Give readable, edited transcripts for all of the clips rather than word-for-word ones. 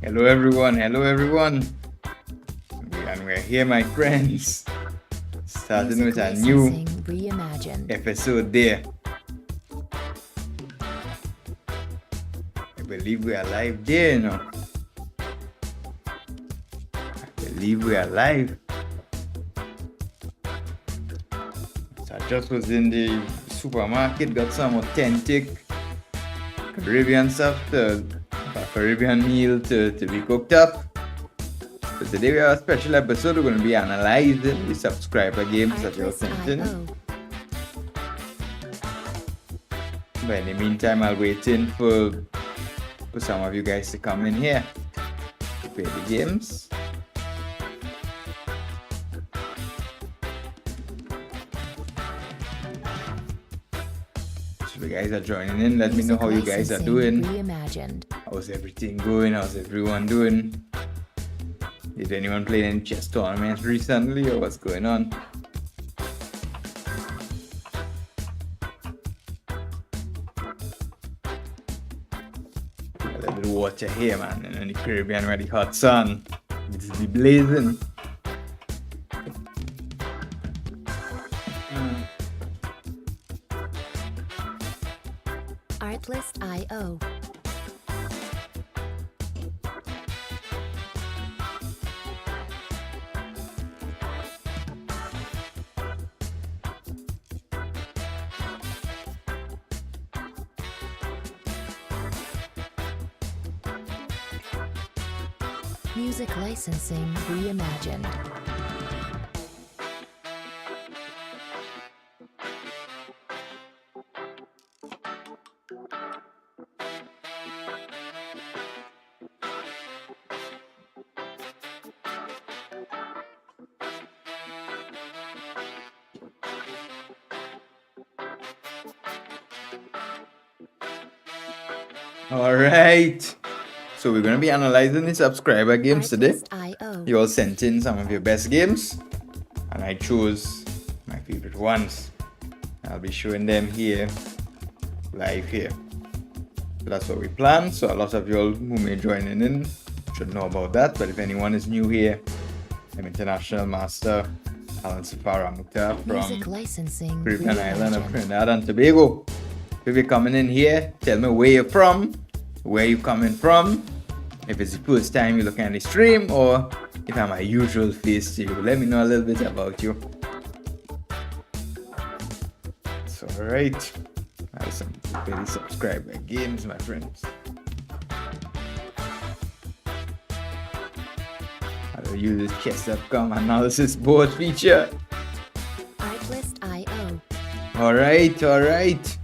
Hello everyone, and we're here, my friends, starting with a new episode there. I believe we are live there, you know. So I just was in the supermarket, got some authentic Caribbean stuff, a Caribbean meal to be cooked up. So today we have a special episode. We're going to be analyzing the subscriber games that you're sent in. But in the meantime, I'll wait in for some of you guys to come in here to play the games. So the guys are joining in. Let me know how you guys are doing. How's everything going? How's everyone doing? Did anyone play any chess tournaments recently, or what's going on? A little bit of water here, man, and in the Caribbean where the hot sun is blazing. Artlist.io. Music licensing reimagined. All right. So we're going to be analyzing the subscriber games today. You all sent in some of your best games, and I chose my favorite ones. I'll be showing them here, live here. So that's what we planned. So a lot of you all who may join in should know about that. But if anyone is new here, I'm International Master Alan Safara Mukhtar from Caribbean Island of Trinidad and Tobago. If you're coming in here, tell me where you're from, where you coming from, if it's the first time you're looking at the stream, or if I'm a usual face to you. Let me know a little bit about you. So alright, I have some very subscriber games, my friends. I'll use this chess.com analysis board feature. Artlist.io. Alright.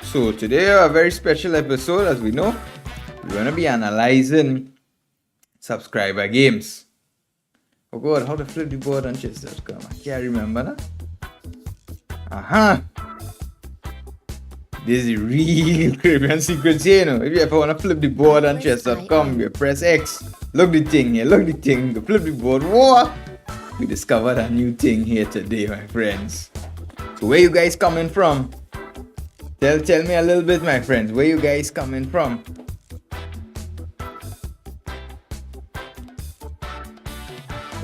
So today a very special episode, as we know. We're going to be analyzing subscriber games. Oh god, how to flip the board on chess.com? I can't remember that. This is the real Caribbean secrets here, you know. If you ever want to flip the board on chess.com, you press X. Look the thing here, You flip the board. Whoa! We discovered a new thing here today, my friends. So where you guys coming from? Tell me a little bit, my friends. Where you guys coming from?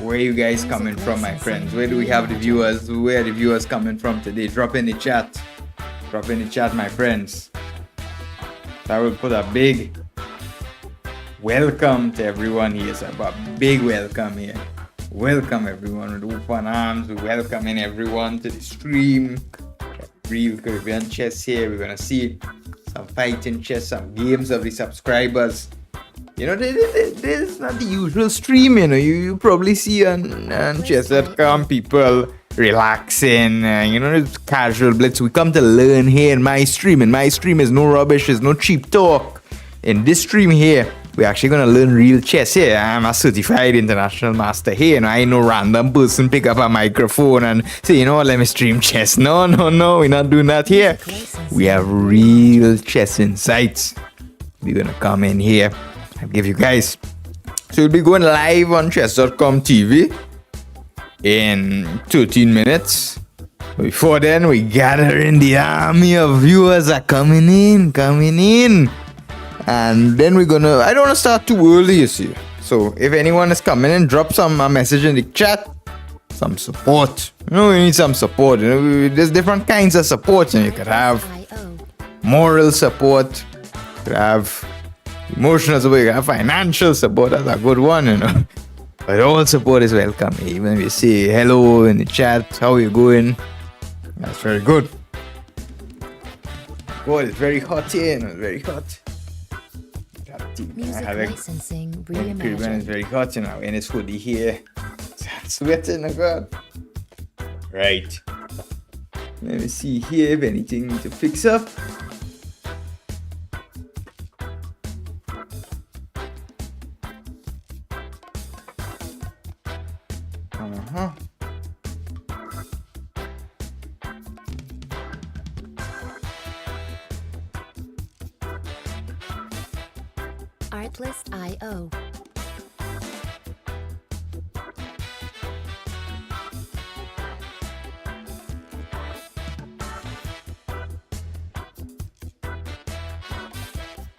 Where you guys coming from, my friends? Where do we have the viewers? Where are the viewers coming from today? Drop in the chat. My friends. I will put a big welcome to everyone here. So a big welcome here. Welcome everyone with open arms. We're welcoming everyone to the stream. Real Caribbean chess here. We're gonna see some fighting chess, some games of the subscribers. You know, this is not the usual stream, you know. You probably see on chess.com people relaxing, you know, it's casual blitz. We come to learn here in my stream. And my stream is no rubbish, there's no cheap talk. In this stream here, we're actually gonna learn real chess here. I'm a certified international master here. You know, I ain't no random person pick up a microphone and say, you know what, let me stream chess. No, we're not doing that here. We have real chess insights. We're gonna come in here and give you guys. So we'll be going live on chess.com TV in 13 minutes. Before then, we gather in the army of viewers are coming in. And then I don't want to start too early, you see. So if anyone is coming in, drop some message in the chat. Some support. We need some support. There's different kinds of support. You could have IO. moral support. You could have emotional support. You could have financial support. That's a good one. But all support is welcome. Even if you say hello in the chat, how you going? That's very good. God, it's very hot here. It's very hot. Music licensing Caribbean is reimagined. very hot, and it's hoodie here. I'm sweating, oh God. Right. Let me see here if anything to fix up. Uh-huh. Artlist IO.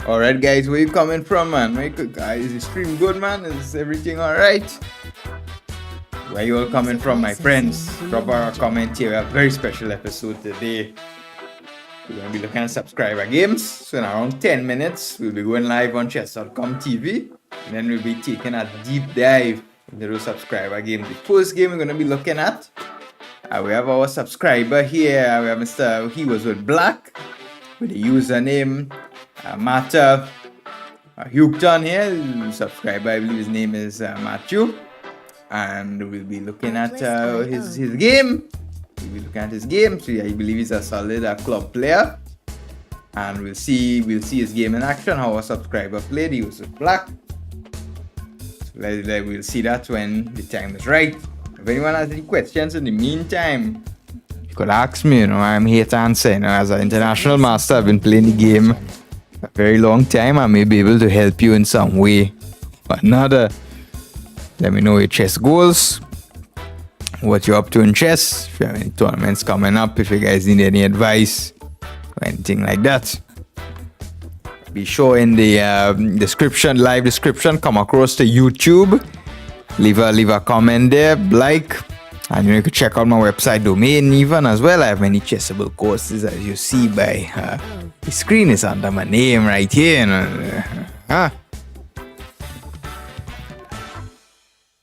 Alright guys, where you coming from, man? Where you, guys, is the stream good, man? Is everything alright? Where you all coming from, my friends? Drop a comment here. We have a very special episode today. We're going to be looking at subscriber games. So in around 10 minutes, we'll be going live on chess.com TV. And then we'll be taking a deep dive into those subscriber games. The first game we're going to be looking at, we have our subscriber here. We have Mr. He Was With Black with the username Matter Hugton here. Subscriber, I believe his name is Matthew. And we'll be looking at his game. We'll be looking at his game. So yeah, I believe he's a solid club player. And we'll see his game in action, how our subscriber played. He was with Black. So we'll see that when the time is right. If anyone has any questions in the meantime, you could ask me. I'm here to answer. As an international master, I've been playing the game a very long time. I may be able to help you in some way or another. Let me know your chess goals, what you're up to in chess, if you have any tournaments coming up, if you guys need any advice or anything like that. Be sure in the live description, come across to YouTube, leave a comment there, like, and you can check out my website domain even as well. I have many chessable courses, as you see by the screen is under my name right here.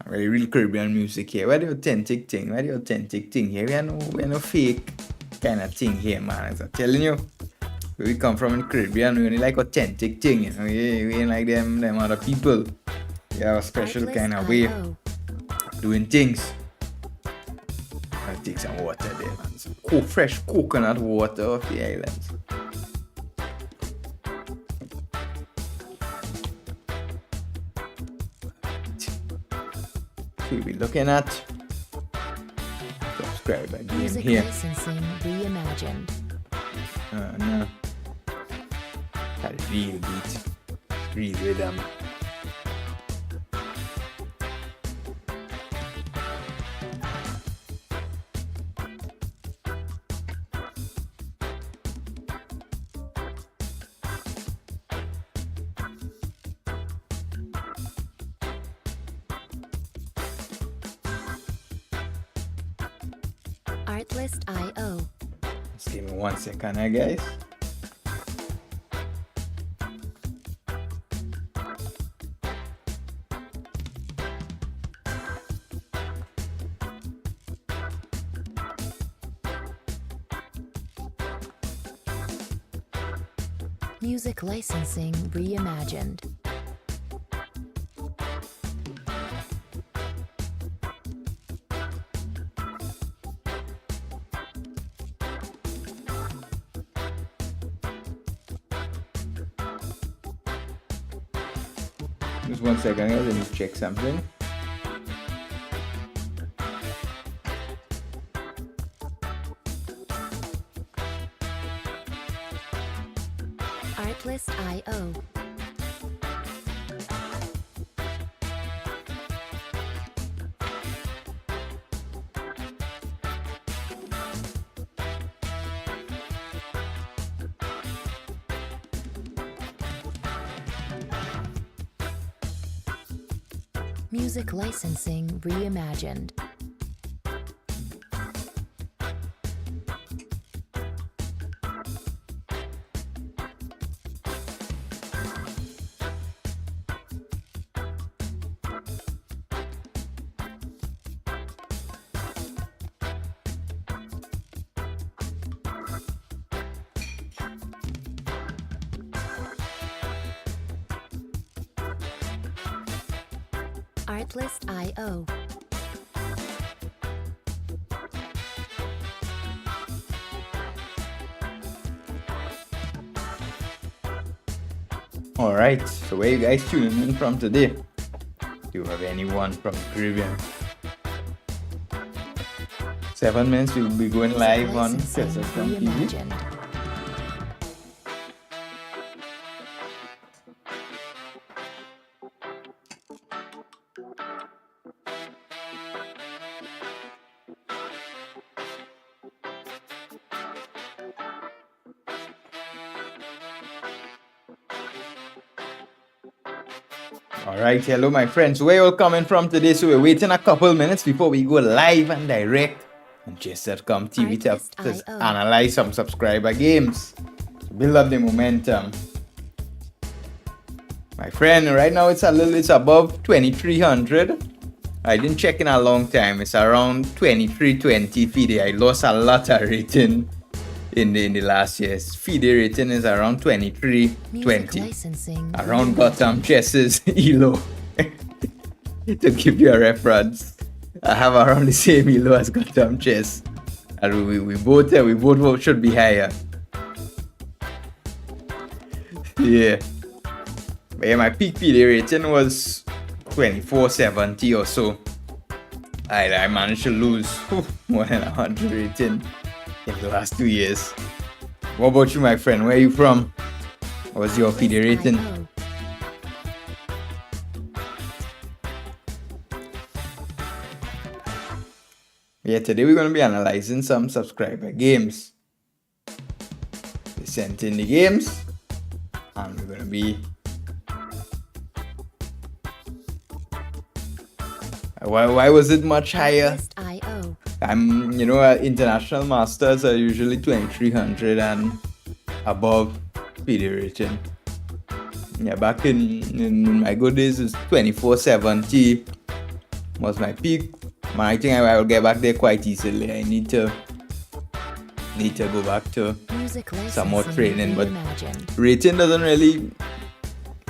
Very real Caribbean music here. Where the authentic thing? Here? We are no fake kind of thing here, man. As I'm telling you, where we come from in Caribbean, we only like authentic thing. We ain't like them other people. We have a special kind of way of doing things. I'll take some water there, man. Some fresh coconut water off the islands. We'll be looking at subscriber game Music here. licensing reimagined. No. That is real beat. Real rhythm. Artlist IO. Just give me 1 second, guys. Music licensing reimagined. Just 1 second, guys. Let me check something. Artlist IO. Music licensing reimagined. Artlist.io. Alright, so where you guys tuning in from today? Do you have anyone from the Caribbean? 7 minutes, we'll be going live on Licensing Chess.com TV. reimagined. Alright, hello my friends. Where you all coming from today? So we're waiting a couple minutes before we go live and direct on Chess.com TV to Artlist.io. analyze some subscriber games. To build up the momentum. My friend, right now it's above 2300. I didn't check in a long time. It's around 2320 FIDE. I lost a lot of rating in the last year's FIDE rating is around 2320. Music licensing Around bottom chesses elo. To give you a reference, I have around the same elo as bottom chess, and we both should be higher. Yeah. But yeah, my peak FIDE rating was 2470 or so. I managed to lose more than 100 rating in the last 2 years. What about you, my friend? Where are you from? What was your FIDE rating? Artlist.io. Yeah, today we're going to be analyzing some subscriber games. They sent in the games, and we're going to be... Why was it much higher? Artlist.io. International masters are usually 2300 and above FIDE rating. Yeah, back in my good days, it's 2470 was my peak. Man, I think I will get back there quite easily. I need to go back to Music some more licensing training, but reimagined. rating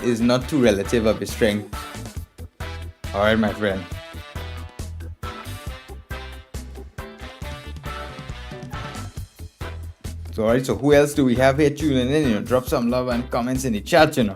is not too relative of the strength. Alright, my friend. So alright, so who else do we have here tuning in? Drop some love and comments in the chat, I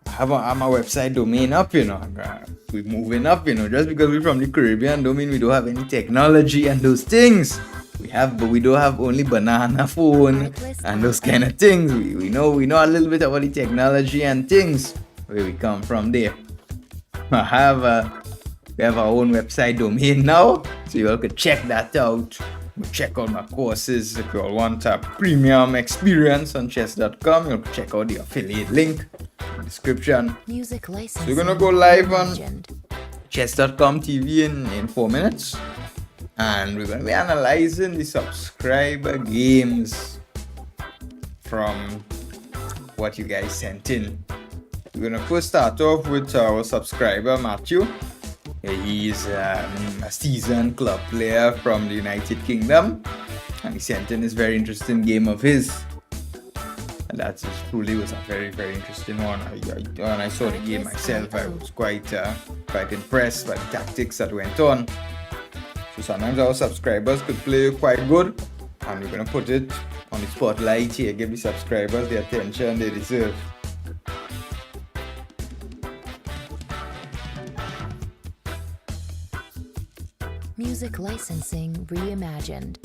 have my website domain up, We're moving up, Just because we're from the Caribbean don't mean we don't have any technology and those things. We have, but we don't have only banana phone and those kind of things. We know a little bit about the technology and things where we come from there. We have our own website domain now, so you all could check that out. Check out my courses if you all want a premium experience on chess.com. You can check out the affiliate link in the description. Music licensing We're gonna go live on reimagined. chess.com TV in 4 minutes, and we're gonna be analyzing the subscriber games from what you guys sent in. We're gonna first start off with our subscriber Matthew. He's a seasoned club player from the United Kingdom, and he sent in this very interesting game of his. And that truly was a very, very interesting one. When I saw the game myself, I was quite impressed by the tactics that went on. So sometimes our subscribers could play quite good, and we're going to put it on the spotlight here, give the subscribers the attention they deserve. Music licensing reimagined.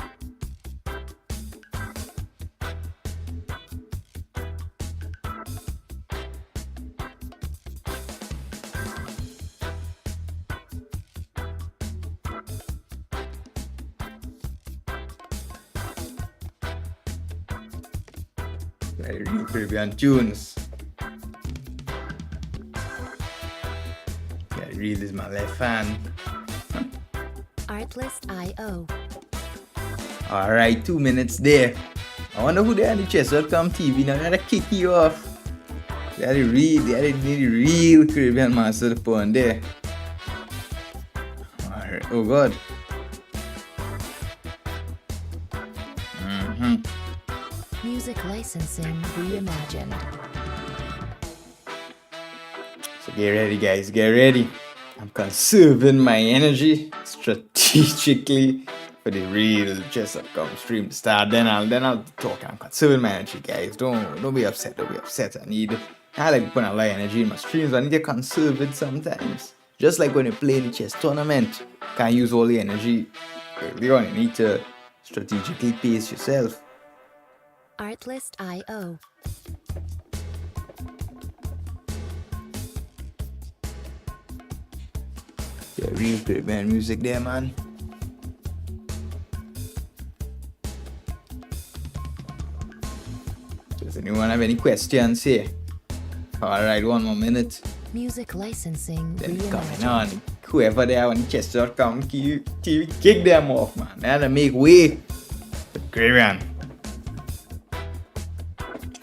Very new Caribbean tunes. Yeah, Real is my left hand. Artlist.io. Alright, 2 minutes there. I wonder who they are on the chess.com TV now. They're gonna kick you off. They are the real Caribbean master of the pawn there. Alright, oh god. Music licensing reimagined. So get ready, guys, get ready. I'm conserving my energy strategically for the real chess.com stream start. Then I'll talk. I'm conserving my energy, guys. Don't be upset. Don't be upset. I like to put a lot of energy in my streams, but I need to conserve it sometimes. Just like when you play in a chess tournament, can't use all the energy early on. You need to strategically pace yourself. Artlist.io. Yeah, real Caribbean music there, man. Does anyone have any questions here? Alright, 1 more minute. Music licensing Then coming reimagined. on. Whoever they are on chess.com TV, kick them off, man. They had to make way for Caribbean.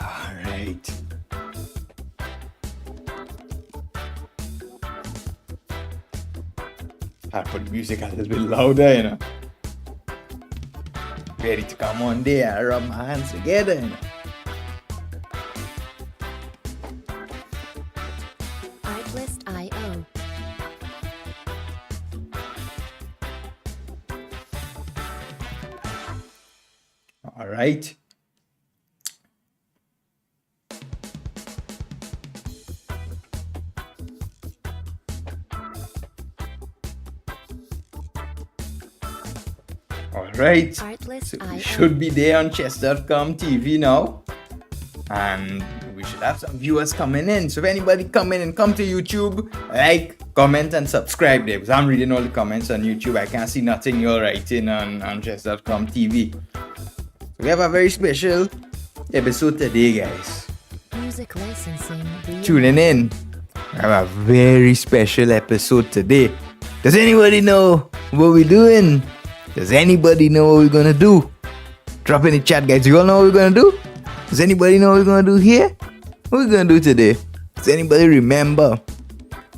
Alright. I'll put the music a little bit louder, you know. Ready to come on there. I rub my hands together, you know. Artlist.io. Alright. Alright. So we Artlist.io. should be there on chess.com TV now. And we should have some viewers coming in. So if anybody come in and come to YouTube, like, comment, and subscribe there. Because I'm reading all the comments on YouTube. I can't see nothing you're writing on chess.com TV. We have a very special episode today, guys. Music licensing reimagined. Tuning in. We have a very special episode today. Does anybody know what we're doing? Does anybody know what we're gonna do? Drop in the chat, guys. You all know what we're gonna do? Does anybody know what we're gonna do here? What we're gonna do today? Does anybody remember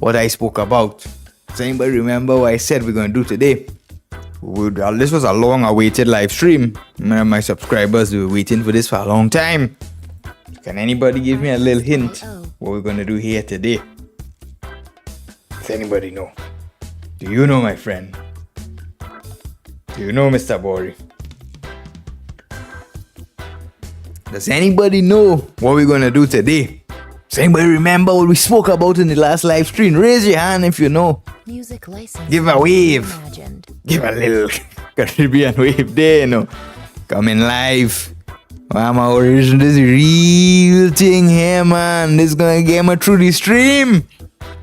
what I spoke about? Does anybody remember what I said we're gonna do today? This was a long-awaited live stream. My subscribers were waiting for this for a long time. Can anybody give me a little hint what we're gonna do here today? Does anybody know? Do you know, my friend? Do you know, Mr. Bori? Does anybody know what we're gonna do today? Does anybody remember what we spoke about in the last live stream? Raise your hand if you know. Music licensing Give a wave. reimagined. Give a little Caribbean wave there, you know. Coming live. I'm original. This is real thing here, man. This is gonna get me through the stream.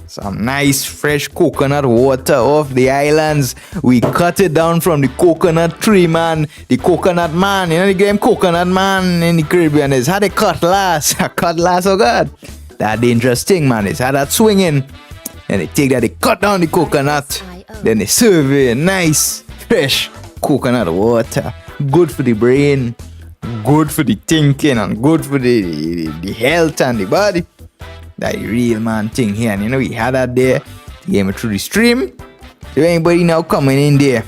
Some nice fresh coconut water off the islands. We cut it down from the coconut tree, man. The coconut man. You know the game Coconut Man in the Caribbean is had a cutlass. A cutlass, oh God. That dangerous thing, man. It's had that swinging. And they take that, they cut down the coconut. Then they serve it nice, fresh coconut water. Good for the brain. Good for the thinking and good for the health and the body. That real man thing here. And you know, we had that there to get me through the stream. So anybody now coming in there,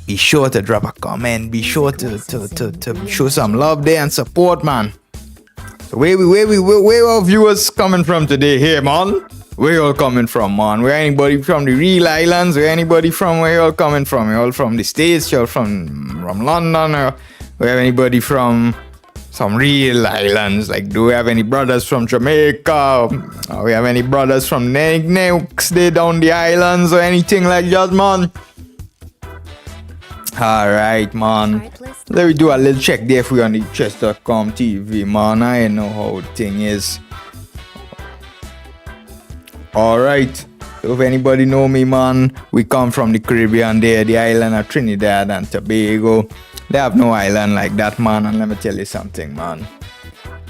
be sure to drop a comment. Be sure to show some love there and support, man. So where our viewers coming from today here, man? Where you all coming from, man? Where anybody from the real islands? Where anybody from? Where you all coming from? You all from the States? You all from London? Or where anybody from some real islands? Like, do we have any brothers from Jamaica? Or we have any brothers from next day down the islands or anything like that, man? Alright, man. Artlist. Let me do a little check there for you on the chess.com TV, man. I know how the thing is. Alright. So if anybody know me, man, we come from the Caribbean there, the island of Trinidad and Tobago. They have no island like that, man. And let me tell you something, man.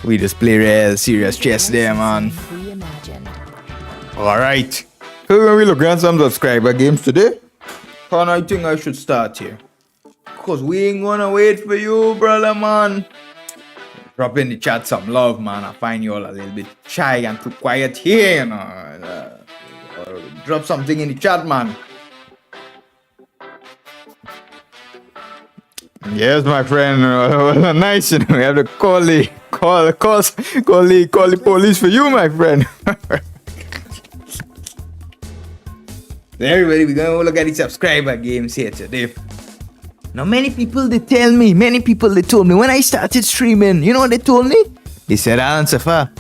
We just play real serious chess there, man. Reimagined. Alright. So we're going to be looking at some subscriber games today. And I think I should start here. Because we ain't gonna wait for you, brother, man. Drop in the chat some love, man. I find you all a little bit shy and too quiet here, you know. Drop something in the chat, man. Yes, my friend. Nice, you know. We have to call the police for you, my friend. So everybody, we're gonna look at the subscriber games here today. Now, many people they told me when I started streaming, you know what they told me? They said, Alan Safa,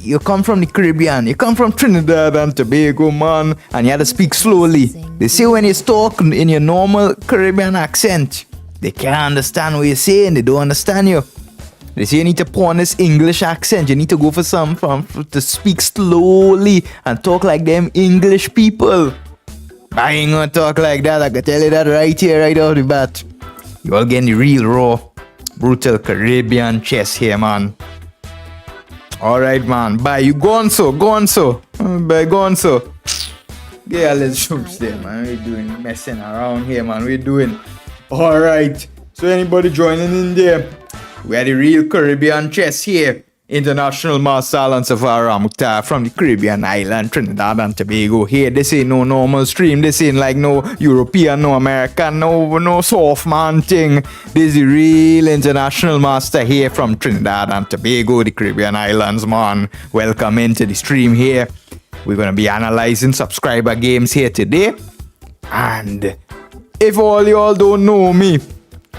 you come from the Caribbean, you come from Trinidad and Tobago, man, and you have to speak slowly. They say when you talk in your normal Caribbean accent, they can't understand what you're saying, they don't understand you. They say you need to put on this English accent, you need to go for to speak slowly and talk like them English people. I ain't gonna talk like that, I can tell you that right here, right off the bat. You all getting the real raw, brutal Caribbean chess here, man. Alright, man, bye, you go on so. Bye, go on so. Yeah, let's troops there, man. We're doing messing around here, man. We're doing. Alright, so anybody joining in there? We are the real Caribbean chess here. International Master Alan Savara Mukhtar from the Caribbean island, Trinidad and Tobago. Here, this ain't no normal stream. This ain't like no European, no American, no soft man thing. This is the real international master here from Trinidad and Tobago, the Caribbean islands, man. Welcome into the stream here. We're gonna be analyzing subscriber games here today. And if all y'all don't know me,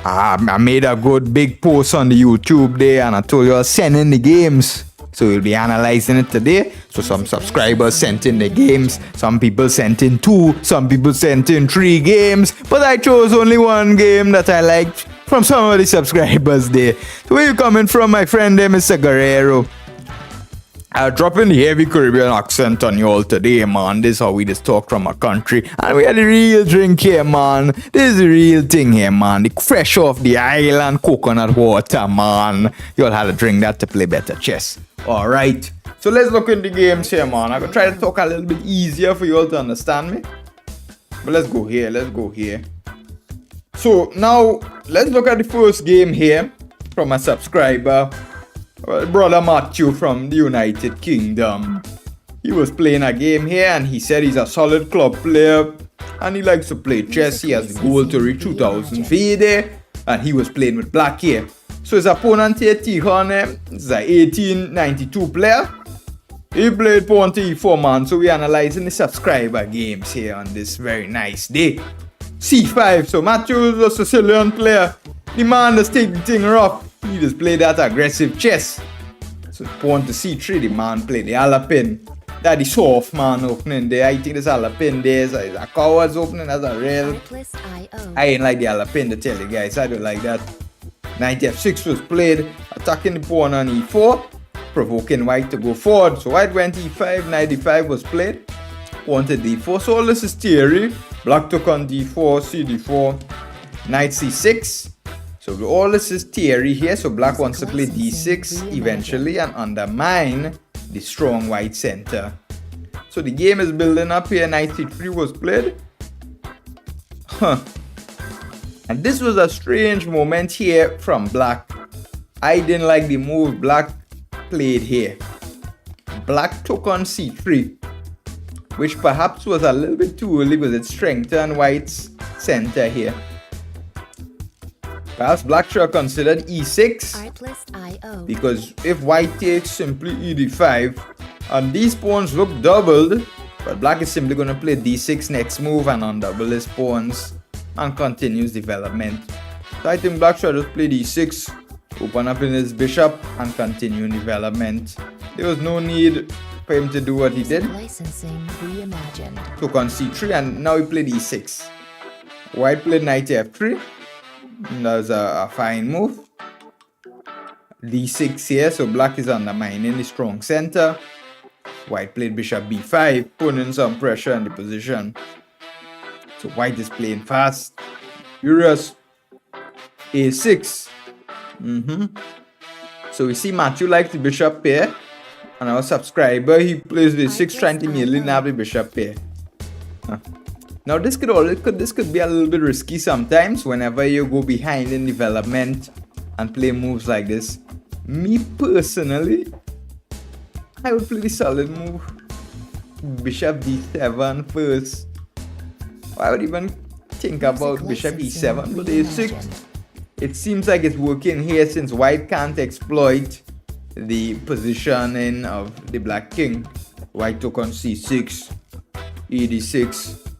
I made a good big post on the YouTube there and I told you I'll send in the games. So we'll be analyzing it today. So some subscribers sent in the games. Some people sent in 2. Some people sent in 3 games. But I chose only one game that I liked from some of the subscribers there. So where you coming from, my friend there, Mr. Guerrero? Dropping the heavy Caribbean accent on you all today, man. This is how we just talk from our country. And we had the real drink here, man. This is the real thing here, man. The fresh off the island coconut water, man. You all had to drink that to play better chess. Alright. So let's look at the games here, man. I'm going to try to talk a little bit easier for you all to understand me. But let's go here. So now, let's look at the first game here from a subscriber. Brother Matthew from the United Kingdom. He was playing a game here and he said he's a solid club player and he likes to play chess. He has the goal to reach 2000 FIDE and he was playing with black here. So his opponent here, Tikhon, is an 1892 player. He played pawn to e4, man. So we're analyzing the subscriber games here on this very nice day. C5. So Matthew is a Sicilian player. The man just take the thing rough. He just played that aggressive chess. So pawn to c3, the man played the Alapin. That is soft man opening there. I think this Alapin there is a coward's opening as a real. I ain't like the Alapin to tell you guys. I don't like that. Knight f6 was played, attacking the pawn on e4, provoking white to go forward. So white went e5, knight d5 was played, pawn to d4. So all this is theory. Black took on d4, cd4, knight c6. So all this is theory here. So black wants to play d6 eventually and undermine the strong white center. So the game is building up here. Knight c3 was played. And this was a strange moment here from black. I didn't like the move black played here. Black took on c3, which perhaps was a little bit too early because it strengthened white's center here. Perhaps black should have considered e6 because if white takes simply e d5 and these pawns look doubled, but black is simply going to play d6 next move and undouble his pawns and continues development. So I think black should just play d6, open up in his bishop and continue in development. There was no need for him to do what he did. Took on c3 and now he played e6. White played knight f3. That was a fine move. d6 here, so black is undermining the strong center. White played bishop b5, putting some pressure on the position. So white is playing fast, furious. a6. So we see Matthew likes the bishop here, And our subscriber, he plays the I 620 pressed million I have the bishop here. Now this could be a little bit risky sometimes whenever you go behind in development and play moves like this. Me personally, I would play the solid move. Bishop d7 first. I would even think about bishop e7 but a6. It seems like it's working here since white can't exploit the positioning of the black king. White took on c6, e d6,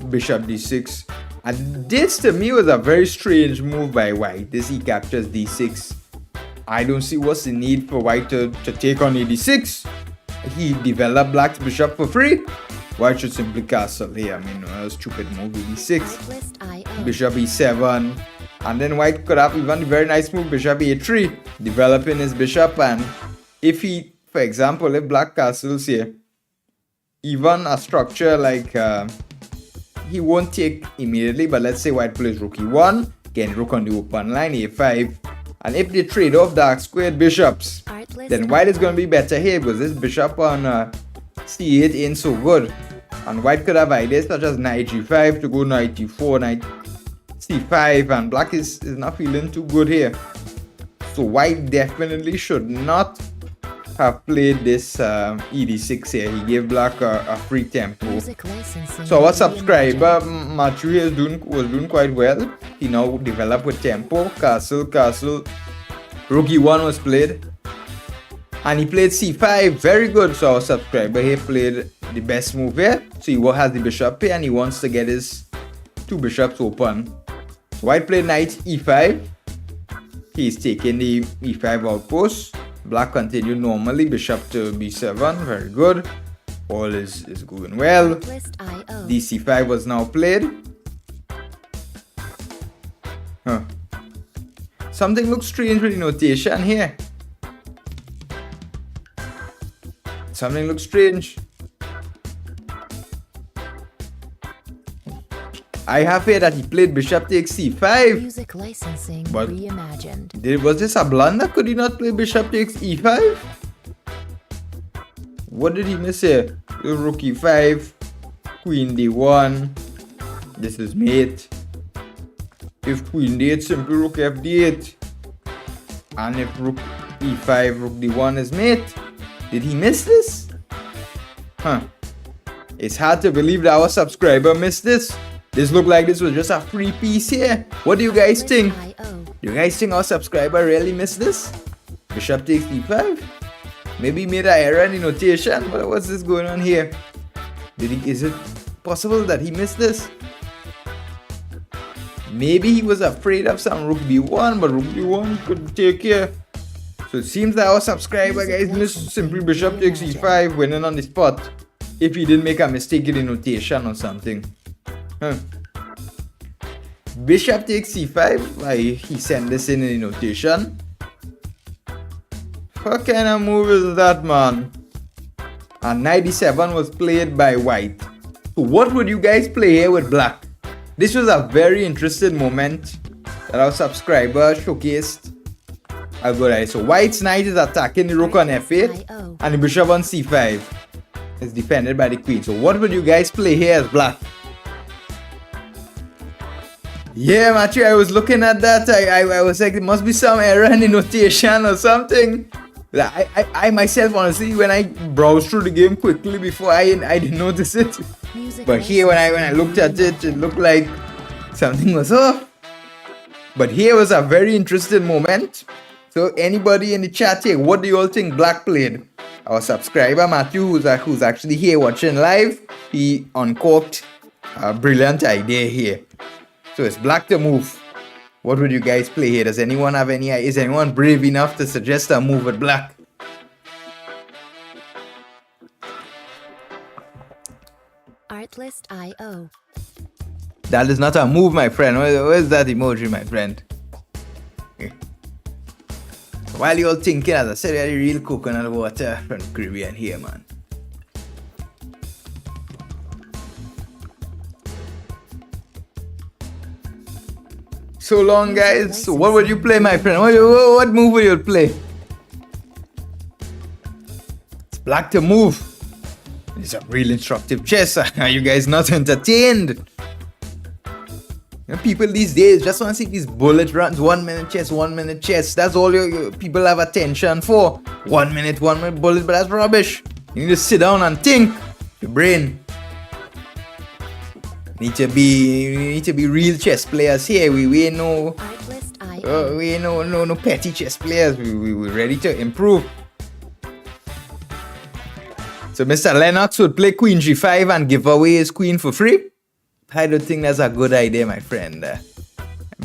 bishop d6. And this to me was a very strange move by white. This he captures d6. I don't see what's the need for white to take on e d6. He developed black's bishop for free. White should simply castle here. I mean, a stupid move, e d6. Bishop e7. And then white could have even a very nice move, bishop a3. Developing his bishop, and if he, for example, if black castles here, even a structure like he won't take immediately, but let's say white plays rook e1, again rook on the open line, a5, and if they trade off dark squared bishops, then white is going to be better here because this bishop on c8 ain't so good, and white could have ideas such as knight g5 to go knight e4, knight c5, and black is not feeling too good here. So white definitely should not have played this e d6 here. He gave black a free tempo. So our subscriber Matthew was doing quite well. He now developed with tempo. Castle, rook e1 was played, and he played c5. Very good. So our subscriber here played the best move here. So he has the bishop here and he wants to get his two bishops open. So white played knight e5. He's taking the e5 outpost. Black continued normally, bishop to b7, very good. All is going well. dc5 was now played. Something looks strange with the notation here. Something looks strange. I have here that he played bishop takes c5. Music licensing But reimagined. was this a blunder? Could he not play bishop takes e5? What did he miss here? Rook e5, queen d1. This is mate. If queen d8, simply rook f d8. And if rook e5, rook d1 is mate. Did he miss this? It's hard to believe that our subscriber missed this. This looked like this was just a free piece here. What do you guys think? Do you guys think our subscriber really missed this? Bishop takes d5? Maybe he made an error in the notation. What's this going on here? Is it possible that he missed this? Maybe he was afraid of some rook b1, but rook b1 could take here. So it seems that our subscriber guys missed simply bishop takes e5, winning on the spot. If he didn't make a mistake in the notation or something. Bishop takes c5. He sent this in the notation. What kind of move is that, man? And knight d7 was played by white. So what would you guys play here with black? This was a very interesting moment that our subscriber showcased. I'll go right. So white's knight is attacking the rook on f8, and the bishop on c5 is defended by the queen. So what would you guys play here as black? Yeah, Matthew, I was looking at that. I was like, there must be some error in the notation or something. I myself, honestly, when I browsed through the game quickly before, I didn't notice it. But here, when I looked at it, it looked like something was off. But here was a very interesting moment. So anybody in the chat here, what do you all think black played? Our subscriber Matthew, who's actually here watching live, he uncorked a brilliant idea here. So it's black to move. What would you guys play here? Does anyone have any? Is anyone brave enough to suggest a move with black? Artlist.io. That is not a move, my friend. Where's that emoji, my friend? Okay. While you're all thinking, as I said, we had the real coconut water from the Caribbean here, man. So long, guys. So what would you play, my friend? What move would you play? black to move. It's a real instructive chess. Are you guys not entertained? You know, people these days just want to see these bullet runs, 1 minute chess, 1 minute chess. That's all your people have attention for. 1 minute bullet, but that's rubbish. You need to sit down and think. Your brain. We need to be real chess players here. We ain't no no petty chess players. We're ready to improve. So Mr. Lennox would play Queen G5 and give away his queen for free? I don't think that's a good idea, my friend.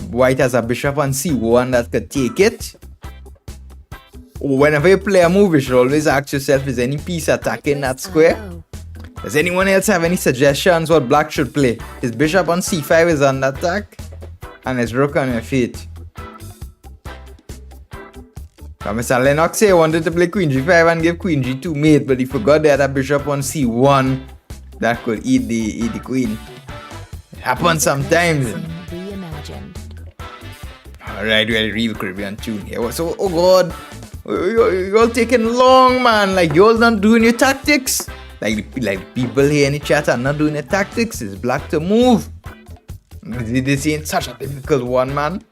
White has a bishop on C1 that could take it. Whenever you play a move, you should always ask yourself, is any piece attacking that square? Does anyone else have any suggestions what black should play? His bishop on C5 is under attack, and his rook on F8. Now, Mr. Lennox here wanted to play Queen G5 and give Queen G2 mate, but he forgot they had a bishop on C1 that could eat the queen. It happens sometimes. Alright, we had a real Caribbean tune here. So, oh god, you're taking long, man. Like, you're not doing your tactics. Like people here in the chat are not doing their tactics. It's black to move. This ain't such a difficult one, man.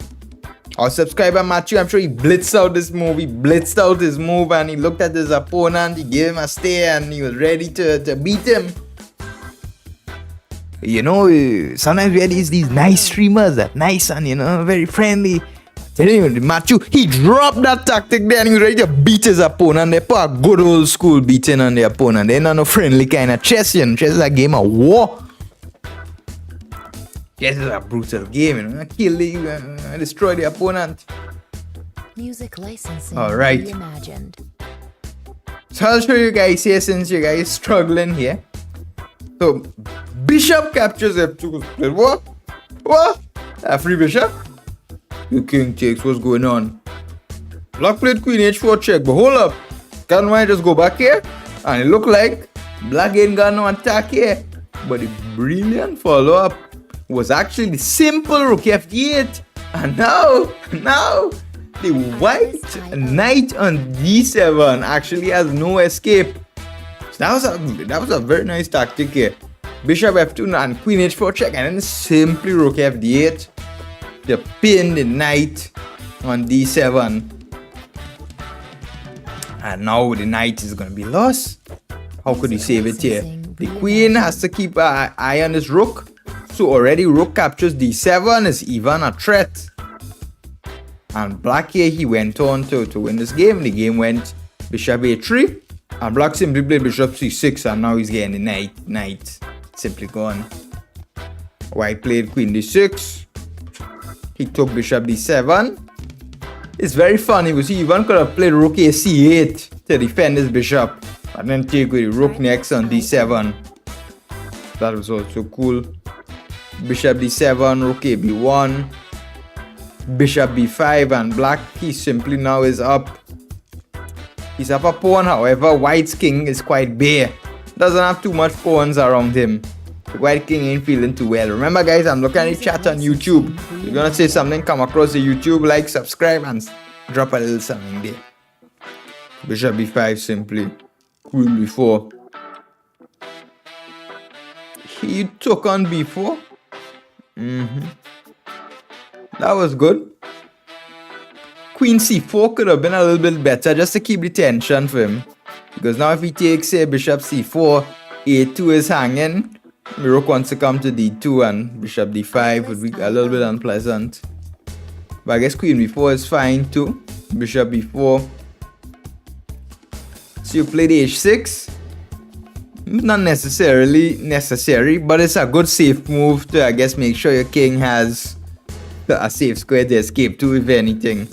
Our subscriber Matthew, I'm sure he blitzed out this move. He blitzed out his move and he looked at his opponent. He gave him a stare and he was ready to beat him. You know, sometimes we have these nice streamers that nice and, you know, very friendly. Anyway, Matthew, he dropped that tactic there and he was ready to beat his opponent. They put a good old school beating on the opponent. They're not no friendly kind of chess, you know. Chess is a game of war. Chess is a brutal game, you know. Kill you, destroy the opponent. Music licensing reimagined. So I'll show you guys here since you guys struggling here. So, bishop captures F2. What? A free bishop? The king takes. What's going on? Black played queen h4 check, but hold up. Can I just go back here? And it look like black ain't got no attack here. But the brilliant follow-up was actually the simple rook f8. And now the white knight on d7 actually has no escape. So that was a very nice tactic here. Bishop f2 and queen h4 check, and then simply rook f8 to pin the knight on d7. And now the knight is going to be lost. How could he save it here? The queen has to keep an eye on his rook. So already rook captures d7 is even a threat. And black here, he went on to win this game. The game went bishop a3. And black simply played bishop c6, and now he's getting the knight simply gone. White played queen d6. He took bishop d7. It's very funny because he even could have played rook a c8 to defend his bishop, and then take with the rook next on d7. That was also cool. Bishop d7, rook a b1, bishop b5, and black, he simply now is up. He's up a pawn, however, white's king is quite bare. Doesn't have too much pawns around him. The white king ain't feeling too well. Remember guys, I'm looking at the chat on YouTube. If you're gonna say something, come across the YouTube, like, subscribe, and drop a little something there. Bishop b5 simply. Queen b4. He took on b4. That was good. Queen c4 could have been a little bit better just to keep the tension for him. Because now if he takes, say, bishop c4, a2 is hanging. Rook wants to come to d2 and bishop d5 would be a little bit unpleasant. But I guess queen b4 is fine too. Bishop b4. So you play the h6. Not necessarily necessary, but it's a good safe move to, I guess, make sure your king has a safe square to escape to, if anything.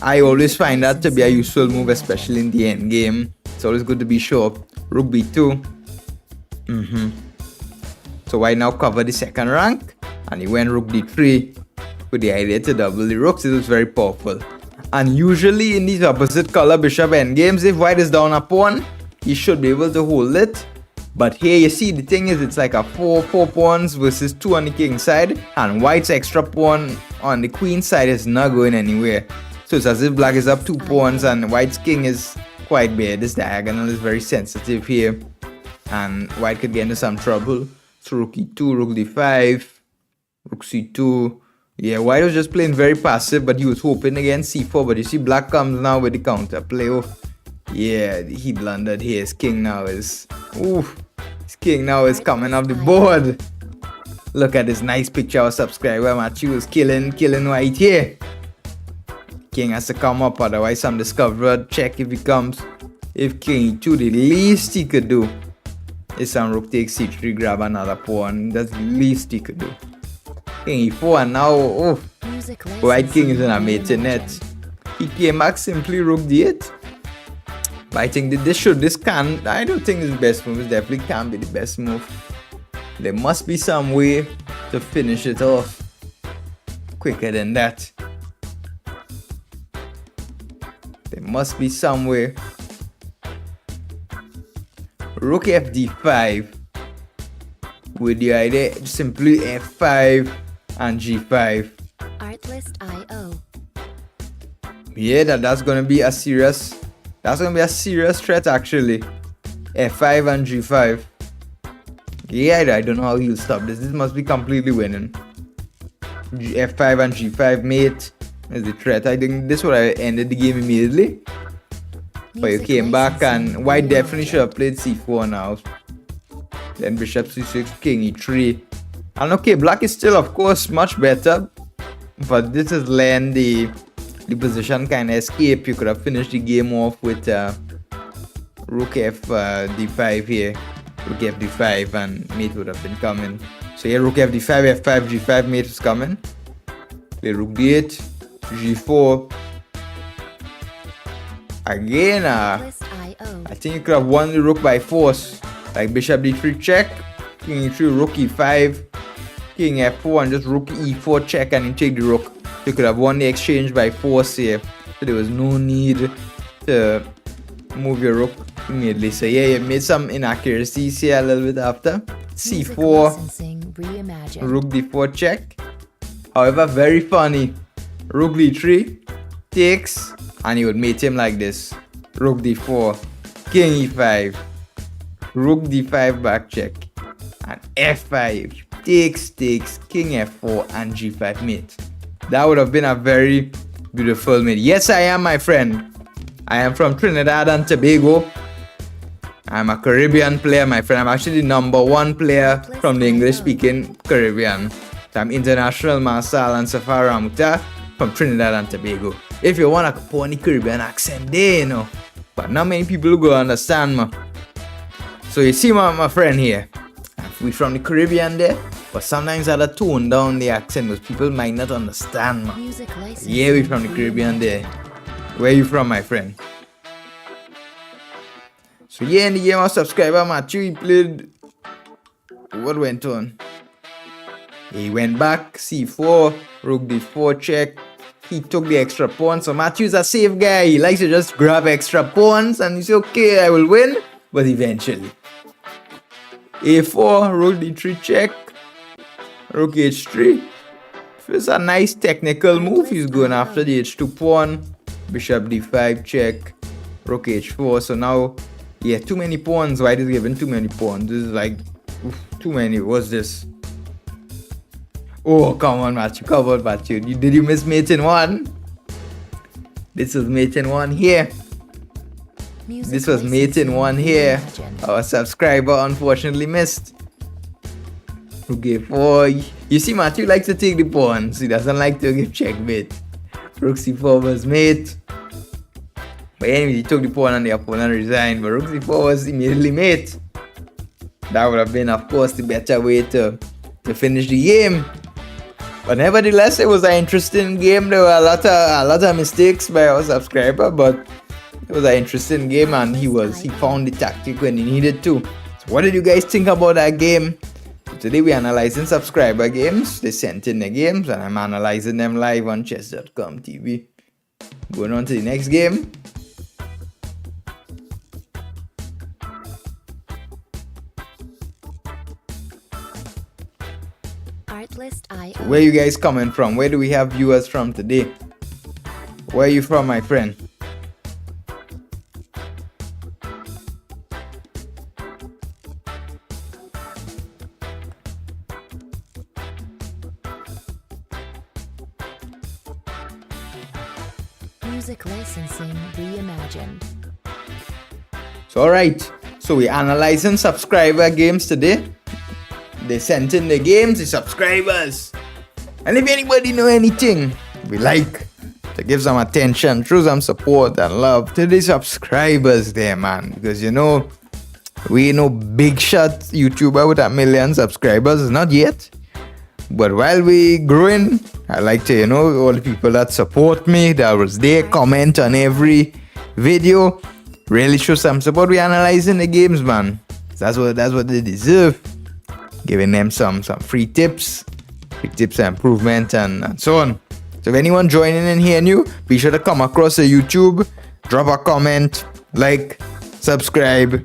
I always find that to be a useful move, especially in the end game. It's always good to be sure. Rook b2. So white now covered the second rank, and he went rook d3 with the idea to double the rooks. It was very powerful. And usually in these opposite color bishop endgames, if white is down a pawn, he should be able to hold it. But here you see, the thing is, it's like a 4 pawns versus 2 on the king side, and white's extra pawn on the queen side is not going anywhere. So it's as if black is up 2 pawns and white's king is quite bad. This diagonal is very sensitive here, and white could get into some trouble. So rook e2, rook d5, rook c2. Yeah, white was just playing very passive, but he was hoping against c4. But you see, black comes now with the counter play. Oh, yeah, he blundered here. His king now is... Ooh, his king now is coming off the board. Look at this nice picture of subscriber. Matthew is killing white here. King has to come up, otherwise some discovered. Check if he comes. If king e2, the least he could do is some rook takes c3, grab another pawn. That's the least he could do. King e4, and now, oh, white king is in a mating net. He came back simply rook d8. But I think that I don't think this is the best move. It definitely can't be the best move. There must be some way to finish it off quicker than that. There must be some way. Rook fd5 with the idea simply f5 and g5. Artlist.io. Yeah, that's gonna be a serious threat actually. f5 and g5. Yeah, I don't know how he'll stop this. This must be completely winning. f5 and g5 mate is the threat. I think this would have ended the game immediately. But you came back, and white definitely should have played c4 now. Then bishop c6, king e3. And okay, black is still of course much better, but this is letting the position kind of escape. You could have finished the game off with rook f d5 here. Rook fd5 and mate would have been coming. So here rook fd5, f5, g5, mate is coming. Play rook d8, g4. Again, I think you could have won the rook by force. Like bishop d3 check, king e3, rook e5, king f4, and just rook e4 check, and you take the rook. You could have won the exchange by force here. So there was no need to move your rook immediately. So yeah, you made some inaccuracies here a little bit after. c4, rook d4 check. However, very funny. Rook d3 takes, and you would mate him like this. Rook d4, king e5, rook d5 back check, and f5 takes, king f4, and g5 mate. That would have been a very beautiful mate. Yes, I am, my friend. I am from Trinidad and Tobago. I'm a Caribbean player, my friend. I'm actually the #1 player from the English-speaking Caribbean. So I'm international Marcel and Safari Ramuta from Trinidad and Tobago. If you want to put any Caribbean accent there, you know. But not many people go understand me. So you see my friend here. We from the Caribbean there, but sometimes I had to tone down the accent because people might not understand me. Yeah, we from the Caribbean there. Where you from, my friend? So yeah, in the game of subscriber Matthew, he played. What went on? He went back, c4, rook d4 check. He took the extra pawn. So Matthew's a safe guy. He likes to just grab extra pawns and he said, okay, I will win. But eventually. a4, rook d3 check. Rook h3. It's a nice technical move. He's going after the h2 pawn. Bishop d5 check. Rook h4. So now, yeah, too many pawns. White is given too many pawns. This is like, too many. What's this? Oh, come on, Matthew. Come on, Matthew. Did you miss mating one? This was mating one here. This was mating one here. Our subscriber unfortunately missed. Rook a4. You see, Matthew likes to take the pawns. He doesn't like to give checkmate. Rook c4 was mate. But anyway, he took the pawn and the opponent resigned. But rook c4 was immediately mate. That would have been, of course, the better way to finish the game. But nevertheless, it was an interesting game. There were a lot of mistakes by our subscriber, but it was an interesting game, and he found the tactic when he needed to. So what did you guys think about that game? So today we're analyzing subscriber games. They sent in the games, and I'm analyzing them live on chess.com TV. Going on to the next game. Where you guys coming from? Where do we have viewers from today? Where are you from, my friend? Music licensing reimagined. So alright, so we're analyzing subscriber games today. They sent in the games, the subscribers. And if anybody know anything we like to give some attention, show some support and love to the subscribers there, man. Because you know, we ain't no big shot YouTuber with 1 million subscribers, not yet. But while we growing, I like to, all the people that support me, that was there, comment on every video, really show some support. We analyzing the games, man. That's what they deserve. Giving them some free tips and improvement and so on. So if anyone joining in here new, be sure to come across the YouTube, drop a comment, like, subscribe.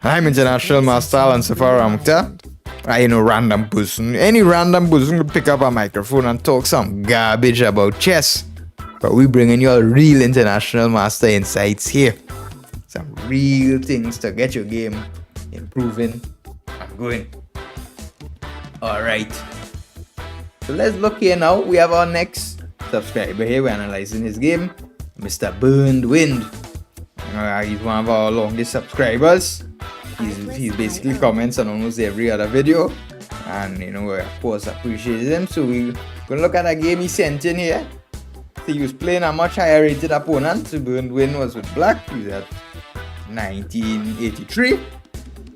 I'm International Master Alan Safari Amukta. I know random person. Any random person could pick up a microphone and talk some garbage about chess. But we bringing you a real international master insights here. Some real things to get your game improving and going. Alright. So let's look here now. We have our next subscriber here. We're analyzing his game. Mr. Burned Wind. He's one of our longest subscribers. He basically comments on almost every other video, and we of course appreciate him. So we're gonna look at a game he sent in here. So he was playing a much higher rated opponent. So Burned Wind was with black. He's at 1983,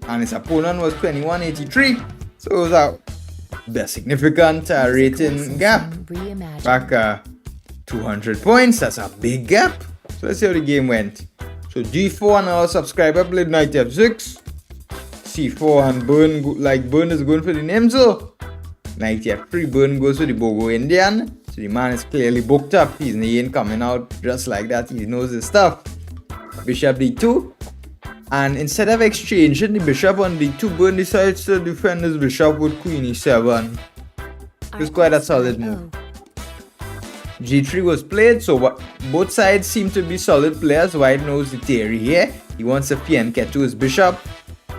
and his opponent was 2183. So it was a significant rating gap. Back 200 points. That's a big gap. So let's see how the game went. So G4 and our subscriber played knight f6. C4 and Burn is going for the Nemzo. Knight f3, Burn goes for the Bogo Indian. So the man is clearly booked up. He ain't coming out just like that. He knows his stuff. Bishop d2. And instead of exchanging the bishop on d2, Burn decides to defend his bishop with queen e7. It's quite a solid move. G3 was played, so both sides seem to be solid players. White knows the theory here. He wants to fianchet to his bishop,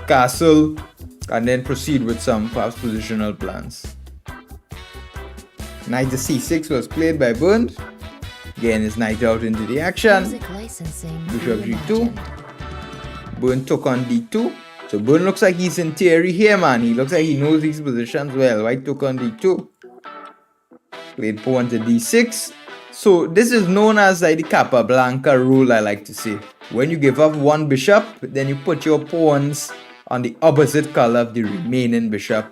castle, and then proceed with some perhaps positional plans. Knight to c6 was played by Burned. Again, his knight out into the action. Bishop g2. Burned took on d2. So Burned looks like he's in theory here, man. He looks like he knows these positions well. White took on d2. Played pawn to d6. So this is known as like the Capablanca rule, I like to say. When you give up one bishop, then you put your pawns on the opposite color of the remaining bishop.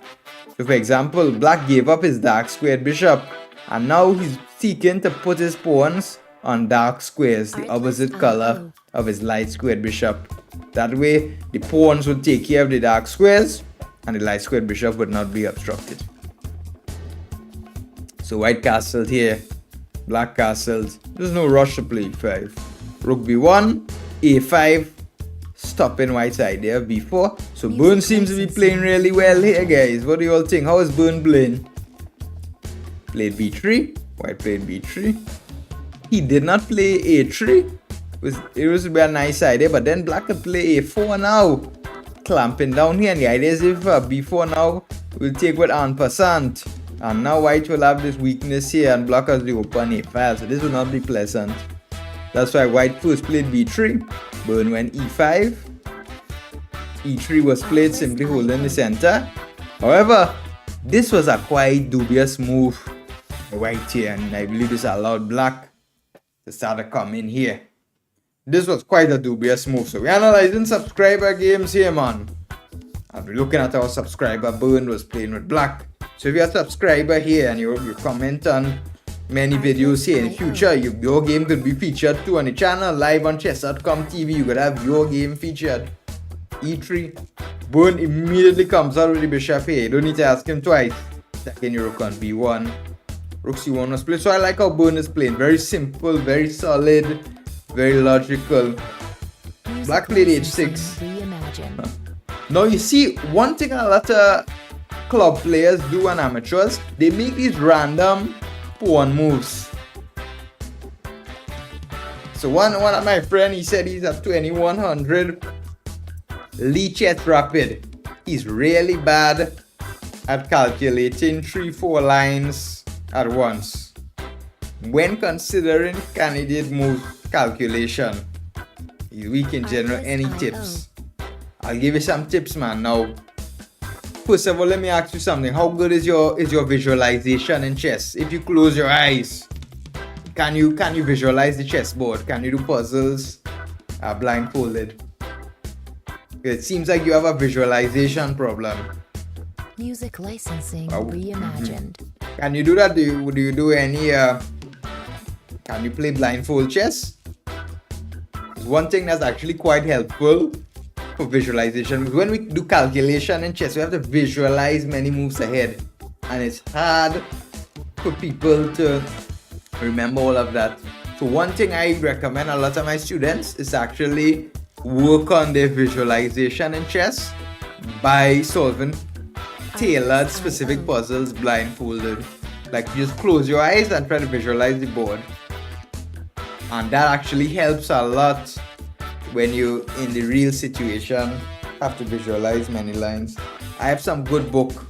So for example, black gave up his dark squared bishop, and now he's seeking to put his pawns on dark squares, the opposite color of his light squared bishop. That way, the pawns would take care of the dark squares, and the light squared bishop would not be obstructed. So white castled here, black castled. There's no rush to play e5. Rook b1, a5, stopping white's idea of b4. So Burn seems to be playing really well here, guys. What do you all think? How is Burn playing? Played b3, white played b3. He did not play a3. It was a nice idea, but then black could play a4 now. Clamping down here, and the idea is if b4 now will take with en passant. And now white will have this weakness here and black has the open a file, so this will not be pleasant. That's why white first played b3, Burn went e5. e3 was played, simply holding the center. However, this was a quite dubious move by white here, and I believe this allowed black to start to come in here. This was quite a dubious move. So we're analyzing subscriber games here, man. And we're looking at our subscriber. Burn was playing with black. So if you're a subscriber here and you comment on many videos here in the future, your game could be featured too on the channel, live on chess.com TV. You could have your game featured. E3. Burn immediately comes out with the bishop here. You don't need to ask him twice. Second your rook on b1. Rook c1 was played. So I like how Burn is playing. Very simple, very solid, very logical. Black played h6. Now you see, one thing a lot of club players do and amateurs, they make these random pawn moves. So one of my friend, he said he's at 2100 Lee Chess Rapid. He's really bad at calculating 3-4 lines at once when considering candidate moves. calculation. He's weak in general. Any tips? I'll give you some tips, man. Now, first of all, let me ask you something. How good is your visualization in chess? If you close your eyes, can you visualize the chessboard? Can you do puzzles blindfolded? It seems like you have a visualization problem. Music licensing Oh. reimagined. Can you do that? Do you do any? Can you play blindfold chess? One thing that's actually quite helpful for visualization, when we do calculation in chess, we have to visualize many moves ahead, and it's hard for people to remember all of that. So one thing I recommend a lot of my students is actually work on their visualization in chess by solving tailored specific puzzles blindfolded. Like, you just close your eyes and try to visualize the board, and that actually helps a lot when you in the real situation have to visualize many lines. I have some good book.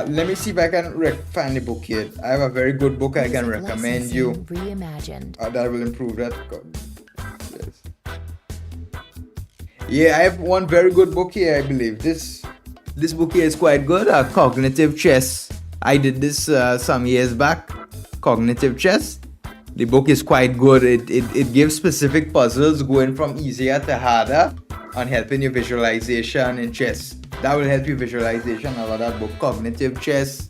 Let me see if I can find the book here. I have a very good book I can Music recommend you licensing reimagined. that will improve that. Yes. Yeah, I have one very good book here, I believe. This book here is quite good. Cognitive Chess. I did this some years back. Cognitive Chess. The book is quite good. It gives specific puzzles going from easier to harder on helping your visualization in chess. That will help you visualization. I love that book, Cognitive Chess,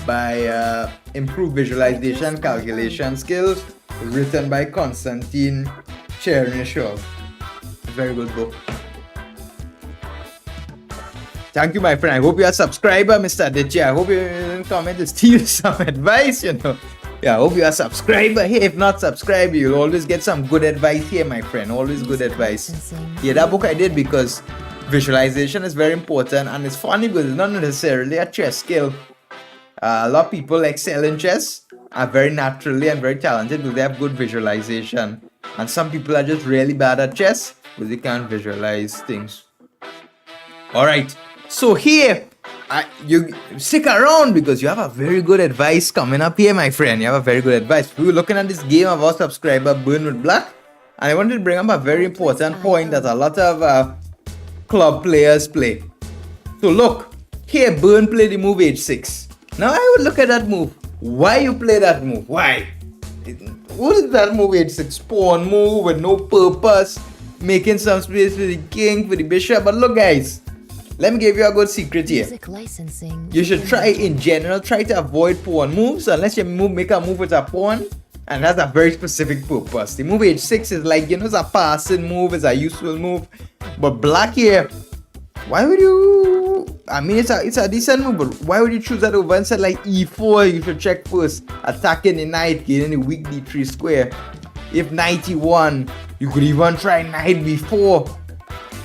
by Improved Visualization Calculation Skills, written by Konstantin Chernyshov. Very good book. Thank you, my friend. I hope you're a subscriber, Mr. Aditya. I hope you didn't comment to steal some advice, Yeah, I hope you're a subscriber. Hey, if not subscribe, you'll always get some good advice here, my friend. Always good advice. Yeah, that book I did because visualization is very important, and it's funny because it's not necessarily a chess skill. A lot of people excel in chess, are very naturally and very talented because they have good visualization. And some people are just really bad at chess because they can't visualize things. Alright, so here, you stick around because you have a very good advice coming up here, my friend. You have a very good advice. We were looking at this game of our subscriber, Burn with Black, and I wanted to bring up a very important point that a lot of club players play. So look, here Burn played the move h6. Now I would look at that move. Why you play that move? Why? What is that move h6? Pawn move with no purpose, making some space for the king, for the bishop. But look, guys, let me give you a good secret here. Music licensing You should try, in general, try to avoid pawn moves unless you make a move with a pawn, and that's a very specific purpose. The move h6 is like, it's a passing move, it's a useful move. But black here, why would you? I mean, it's a decent move, but why would you choose that over instead like e4? You should check first, attacking the knight, getting the weak d3 square. If knight e1, you could even try knight b4,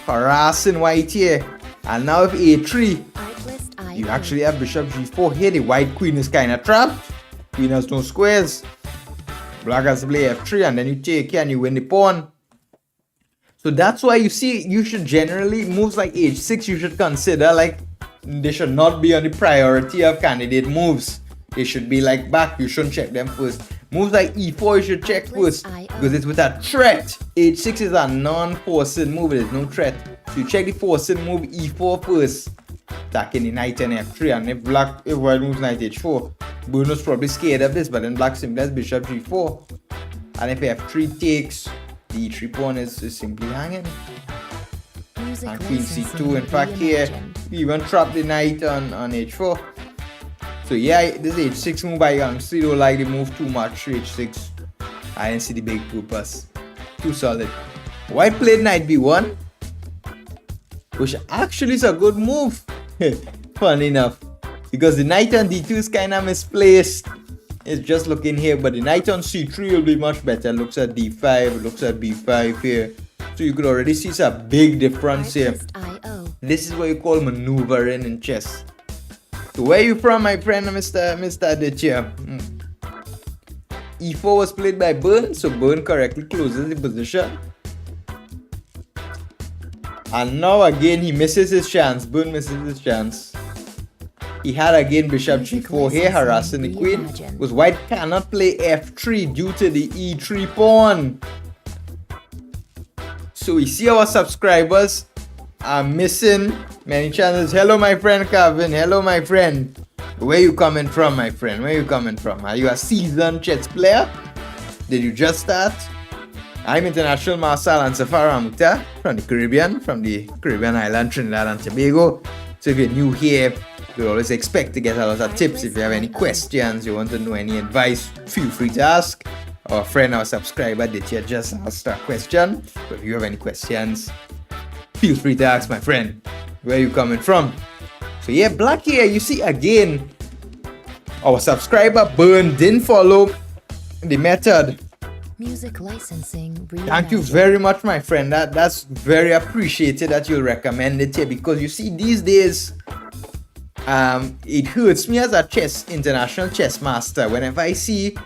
harassing white here. And now if a3, you actually have bishop g4 here. The white queen is kind of trapped. Queen has no squares. Black has to play f3, and then you take here and you win the pawn. So that's why you see, you should generally, moves like h6, you should consider like, they should not be on the priority of candidate moves. They should be like back, you shouldn't check them first. Moves like e4, you should check first, because it's with a threat. h6 is a non-forcing move, there's no threat. So you check the forcing move e4 first, attacking the knight and f3, and if white moves knight h4, Bruno's probably scared of this, but then black simply has bishop g4. And if f3 takes, the e3 pawn is simply hanging. And queen c2, in fact here, we even trap the knight on h4. So yeah, this h6 move, I honestly don't like the move too much, h6. I didn't see the big purpose. Too solid. White played knight b1, which actually is a good move. Funny enough, because the knight on d2 is kind of misplaced. It's just looking here, but the knight on c3 will be much better. Looks at d5, looks at b5 here. So you could already see some big difference here. This is what you call maneuvering in chess. So where you from, my friend, Mr. Aditya? e4 was played by Burn, so Burn correctly closes the position. And now again he misses his chance. Burn misses his chance. He had again bishop Music g4 here, licensing harassing the queen. reimagined. Because white cannot play f3 due to the e3 pawn. So we see our subscribers are missing many channels. Hello my friend Calvin. Hello my friend. Where you coming from, my friend? Where you coming from? Are you a seasoned chess player? Did you just start? I'm International Master Alan Safar Amuta from the Caribbean island, Trinidad and Tobago. So if you're new here, we always expect to get a lot of tips. If you have any questions, you want to know any advice, feel free to ask. Our friend, our subscriber, did you just ask a question? But if you have any questions, feel free to ask, my friend. Where you coming from? So yeah, black here, you see again, our subscriber Burn didn't follow the method. Music licensing Thank you reimagined. very much, my friend. That's very appreciated that you recommend it here, because you see these days, it hurts me as a international chess master whenever I see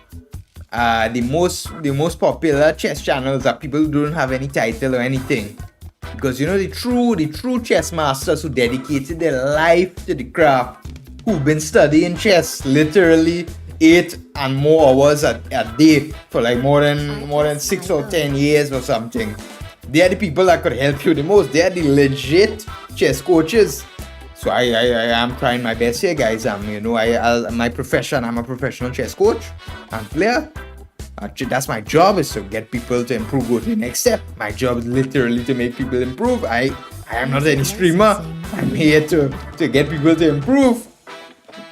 the most popular chess channels are people who don't have any title or anything. Because you know the true chess masters who dedicated their life to the craft, who've been studying chess literally 8 and more hours a day for like more than 6 or 10 years or something. They are the people that could help you the most. They are the legit chess coaches. So I am trying my best here, guys. My profession, I'm a professional chess coach and player. That's my job, is to get people to improve, go to the next step. My job is literally to make people improve. I am not any streamer. I'm here to get people to improve.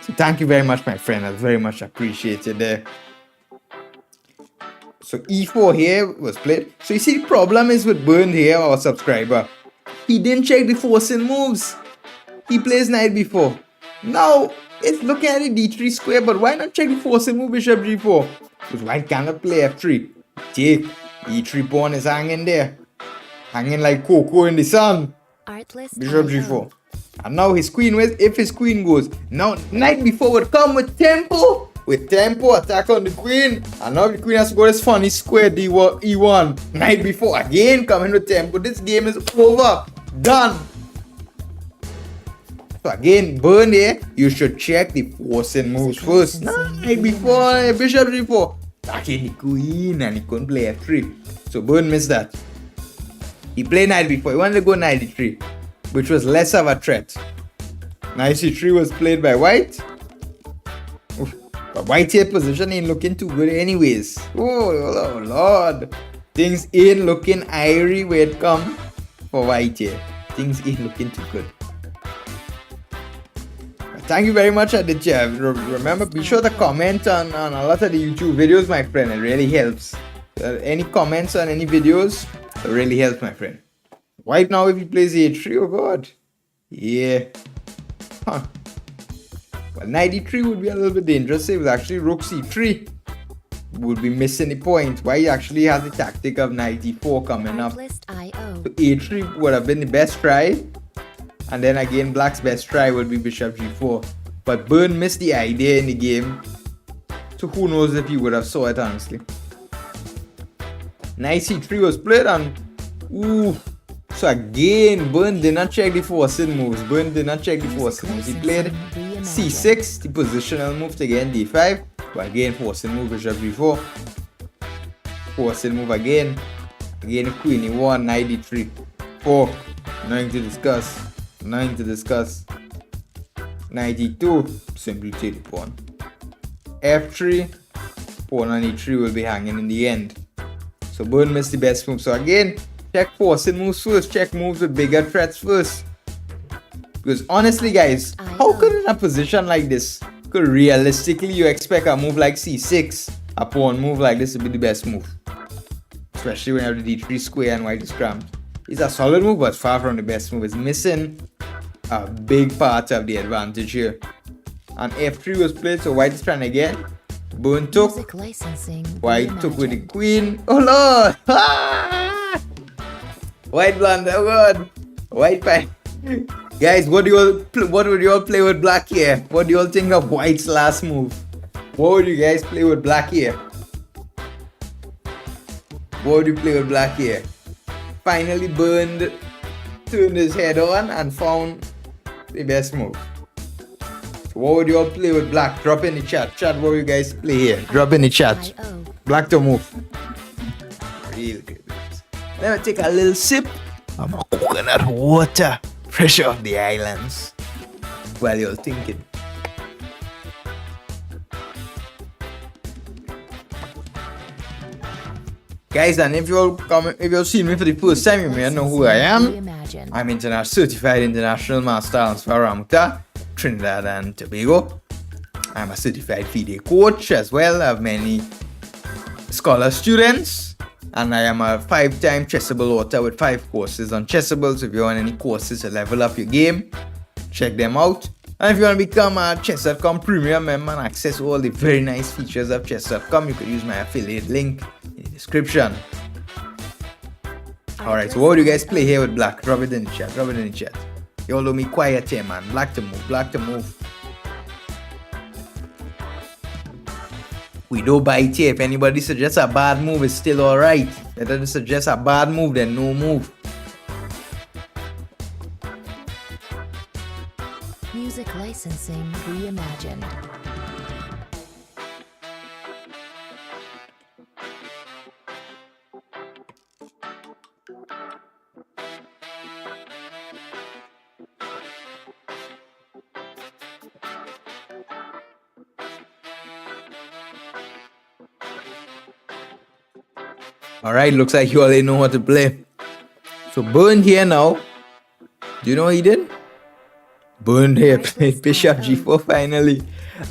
So thank you very much, my friend. That's very much appreciated there. So e4 here was played. So you see the problem is with Burn here, our subscriber. He didn't check the forcing moves. He plays knight b4. Now it's looking at the d3 square, but why not check the forcing move bishop g4? Because white cannot play f3. Take e3 pawn is hanging there, hanging like cocoa in the sun. Artlist Bishop IO. g4. And now his queen, if his queen goes, now knight b4 would come with tempo. With tempo, attack on the queen. And now the queen has to go this funny square e1. Knight b4 again coming with tempo. This game is over. Done. So again, Burn here, you should check the forcing moves first. Knight b4, bishop g4. Attacking the queen, and he couldn't play f3. So Burn missed that. He played knight b4. He wanted to go knight d3, which was less of a threat. Knight c3 was played by white. Oof. But white here position ain't looking too good anyways. Oh lord. Things ain't looking airy where it come for white here. Things ain't looking too good. Thank you very much, Aditya. Remember, be sure to comment on a lot of the YouTube videos, my friend. It really helps. Any comments on any videos, it really helps, my friend. White now, if he plays a3, oh god. Yeah. Huh. Well, knight e3 would be a little bit dangerous. It was actually rook c3. Would be missing the point. White actually has the tactic of knight e4 coming up. Artlist IO. So a3 would have been the best try. And then again, black's best try would be bishop g4. But Burn missed the idea in the game. So who knows if he would have saw it, honestly. Knight c3 was played, and ooh. So again, Burn did not check the forcing moves. Burn did not check the forcing moves. He played c6, the positional move to get d5. But again, forcing move bishop g4. Forcing move again. Again, queen e1, knight d3. 4. Nothing to discuss. Knight e2, simply take the pawn. f3, pawn on e3 will be hanging in the end. So Burn missed the best move. So again, check forcing moves first. Check moves with bigger threats first. Because honestly, guys, how could in a position like this, could realistically you expect a move like c6, a pawn move like this to be the best move? Especially when you have the d3 square and white is cramped. It's a solid move, but far from the best move. It's missing a big part of the advantage here. And f3 was played, so white is trying again. Burn took. Music licensing White took with the reimagined. queen. Oh lord! Ah! White blunder. Oh god! White pie. Guys, what would you all play with black here? What do you all think of white's last move? What would you guys play with black here? What would you play with black here? Finally turned his head on and found the best move. What would you all play with Black? Drop in the chat. Chat what you guys play here. Drop in the chat. IO. Black to move. Real good. Let me take a little sip of my coconut water. Fresh off the islands. While you're thinking. Guys, and if you're seeing me for the first time, you may know who I am. Reimagine. I'm certified international master of Swaramukta, Trinidad and Tobago. I'm a certified FIDE coach as well. I have many scholar students, and I am a 5-time Chessable author with 5 courses on Chessable. So if you want any courses to level up your game, check them out. And if you want to become a Chess.com premium member and access all the very nice features of Chess.com, you could use my affiliate link in the description. Alright, so what do you guys play here with Black? Drop it in the chat. Drop it in the chat. You all know me quiet here, man. Black to move. Black to move. We don't bite here. If anybody suggests a bad move, it's still alright. Better to suggest a bad move than no move. Music licensing reimagined. Alright, looks like you already know how to play. So Burn here now. Do you know what he did? Burn here played Bishop G4 finally.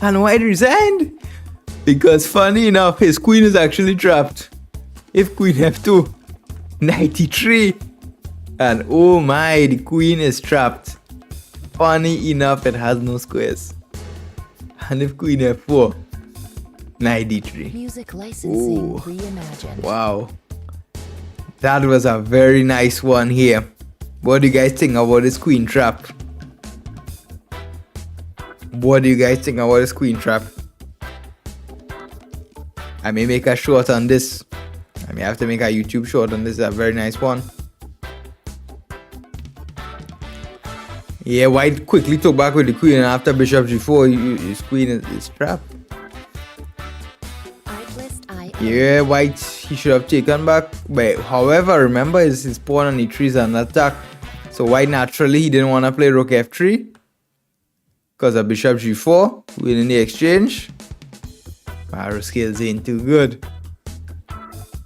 And White resigned. Because funny enough, his queen is actually trapped. If Queen F2, 93. And oh my, the queen is trapped. Funny enough, it has no squares. And if Queen F4, 93. Music licensing Ooh. reimagined. Wow. That was a very nice one here. What do you guys think about this queen trap? What do you guys think about this queen trap? I may make a short on this. I may have to make a YouTube short on this. It's a very nice one. Yeah, White quickly took back with the queen, and after Bishop G4, his queen is trapped. Yeah, White, he should have taken back. But however, remember his pawn on E3 is under attack. So White naturally he didn't want to play Rook F3 because of Bishop G4 winning the exchange. Arrow skills ain't too good.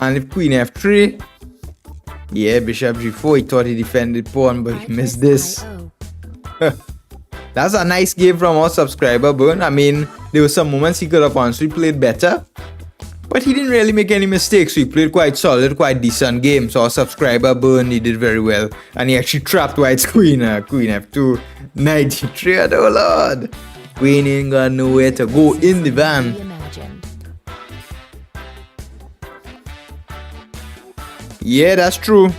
And if Queen F3, yeah, Bishop G4, he thought he defended pawn, but he missed this. That's a nice game from our subscriber, Burn. I mean, there were some moments he could have honestly played better. But he didn't really make any mistakes, so he played quite solid, quite decent game. So our subscriber Burn, he did very well. And he actually trapped White's queen, Queen F2, 93, oh lord. Queen ain't got nowhere to go in the van. Reimagined. Yeah, that's true.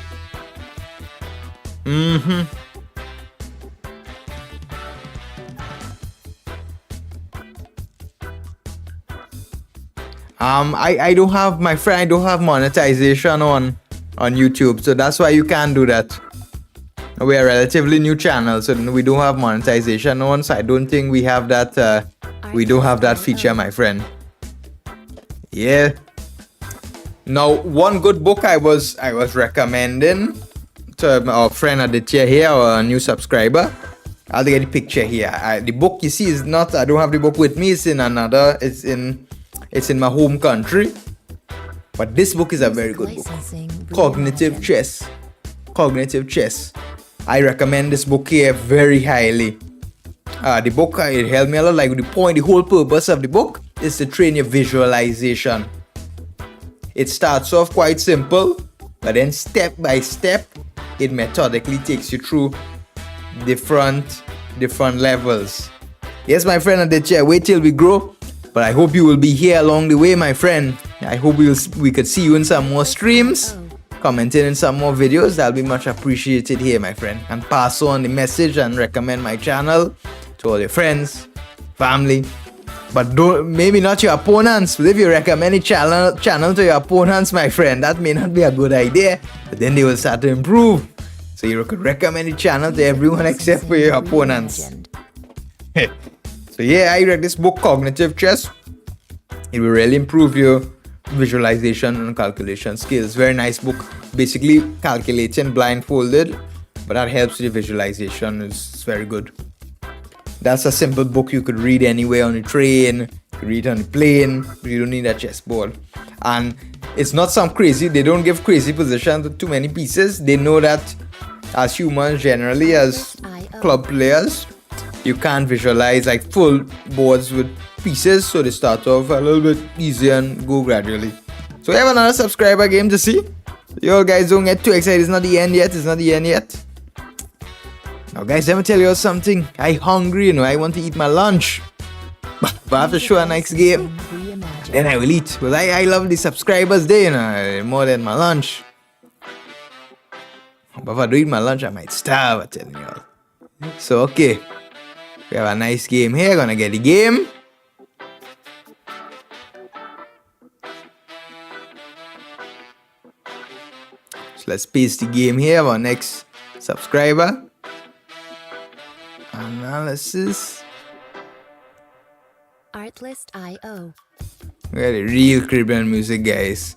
I don't have, my friend, I don't have monetization on YouTube, so that's why you can't do that. We're a relatively new channel, so we don't have monetization on, so I don't think we have that we don't have that feature, my friend. Yeah. Now, one good book I was recommending to our friend Aditya here, our new subscriber. I'll get the picture here. The book you see is not, I don't have the book with me, it's in another, it's in my home country. But this book is a very good book. Cognitive Chess. Cognitive Chess. I recommend this book here very highly. The book, it helped me a lot. Like the whole purpose of the book is to train your visualization. It starts off quite simple, but then step by step, it methodically takes you through different levels. Yes, my friend Aditya, wait till we grow. But I hope you will be here along the way, my friend. I hope we could see you in some more streams, commenting in some more videos. That'll be much appreciated here, my friend. And pass on the message and recommend my channel to all your friends, family. But maybe not your opponents. But if you recommend a channel to your opponents, my friend, that may not be a good idea. But then they will start to improve. So you could recommend the channel to everyone except for your opponents. So So yeah, I read this book, Cognitive Chess. It will really improve your visualization and calculation skills. Very nice book. Basically calculating blindfolded, but that helps with your visualization. It's very good. That's a simple book you could read anywhere on the train, you could read on the plane. You don't need a chessboard. And it's not some crazy, they don't give crazy positions with too many pieces. They know that as humans generally, as club players, you can't visualize like full boards with pieces, so they start off a little bit easier and go gradually. So we have another subscriber game to see. You guys don't get too excited. It's not the end yet. Now guys, let me tell you something. I hungry, I want to eat my lunch. But after show a next game, Reimagined. then I will eat. Because I love the subscribers there, more than my lunch. But if I do eat my lunch, I might starve, I'm telling you all. So okay, we have a nice game here. Gonna get the game. So let's paste the game here. Our next subscriber. Analysis. Artlist.io. We got the real Caribbean music, guys.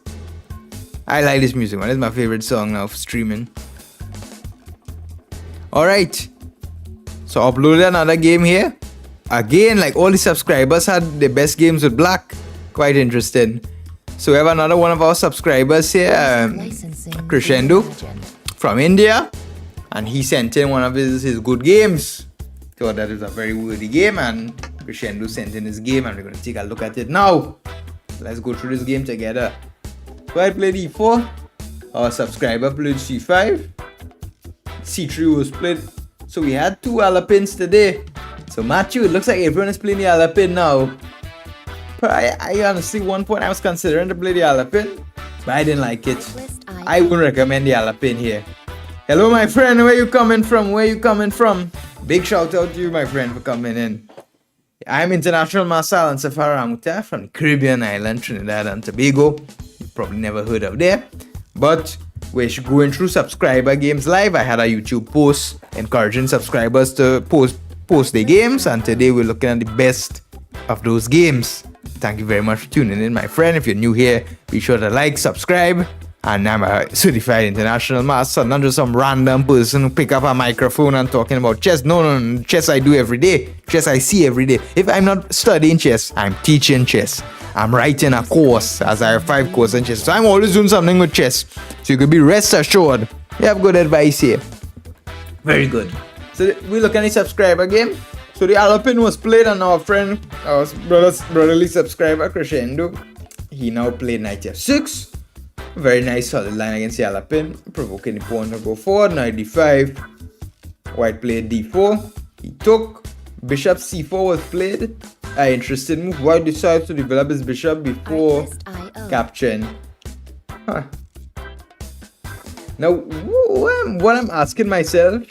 I like this music, man. It's my favorite song now for streaming. Alright. So uploaded another game here. Again, like all the subscribers had the best games with black. Quite interesting. So we have another one of our subscribers here, Licensing Crescendo Reimagined. from India. And he sent in one of his good games. Thought that is a very worthy game, and Crescendo sent in his game, and we're going to take a look at it now. Let's go through this game together. So I played e4. Our subscriber played c5. c3 was played. So we had two Alapins today. So Matthew, it looks like everyone is playing the Alapin now. But I honestly, one point I was considering to play the Alapin, but I didn't like it. Artlist.io. I wouldn't recommend the Alapin here. Hello, my friend. Where you coming from? Big shout out to you, my friend, for coming in. I'm International Marcel and Safari Amuta from the Caribbean island, Trinidad and Tobago. You probably never heard of there. But we're going through subscriber games live. I had a YouTube post encouraging subscribers to post their games, and today we're looking at the best of those games. Thank you very much for tuning in, my friend. If you're new here, be sure to like, subscribe. And I'm a certified international master, not just some random person who pick up a microphone and talking about chess. No, chess I do every day. Chess I see every day. If I'm not studying chess, I'm teaching chess. I'm writing a course, as I have 5 courses in chess. So I'm always doing something with chess. So you could be rest assured. You have good advice here. Very good. So we look at the subscriber game. So the Alapin was played, and our friend, our brotherly subscriber, Crescendo, he now played knight f6. Very nice solid line against the Alapin, provoking the pawn to go forward. Knight d5. White played d4. He took. Bishop c4 was played. An interesting move. White decides to develop his bishop before Artlist.io. capturing. Huh. Now, what I'm asking myself,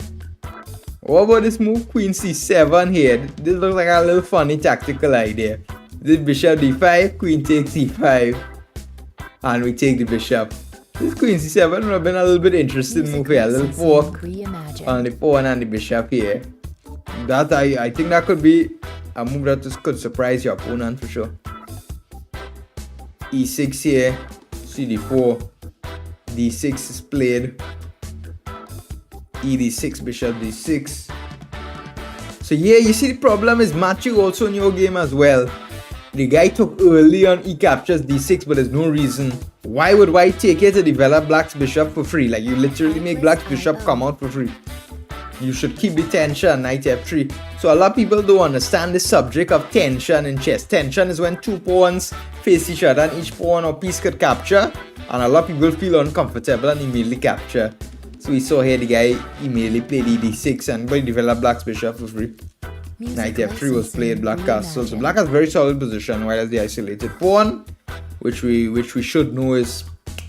what about this move, queen c7 here? This looks like a little funny tactical idea. This bishop d5, queen takes c5. And we take the bishop. This queen c7 would have been a little bit interesting move here. A little fork Reimagined. on the pawn and the bishop here. That I think that could be a move that could surprise your opponent for sure. e6 here, cd4, d6 is played, e d6, bishop d6. So yeah, you see the problem is Matthew also in your game as well. The guy took early on e captures d6, but there's no reason. Why would white take it to develop black's bishop for free? Like, you literally make black's bishop come out for free. You should keep the tension, knight f3. So a lot of people don't understand the subject of tension in chess. Tension is when two pawns face each other and each pawn or piece could capture. And a lot of people feel uncomfortable and immediately capture. So we saw here the guy immediately played d6 and developed black's bishop for free. Knight f3 was played, black castle. So black has very solid position, while as the isolated pawn, which we should know is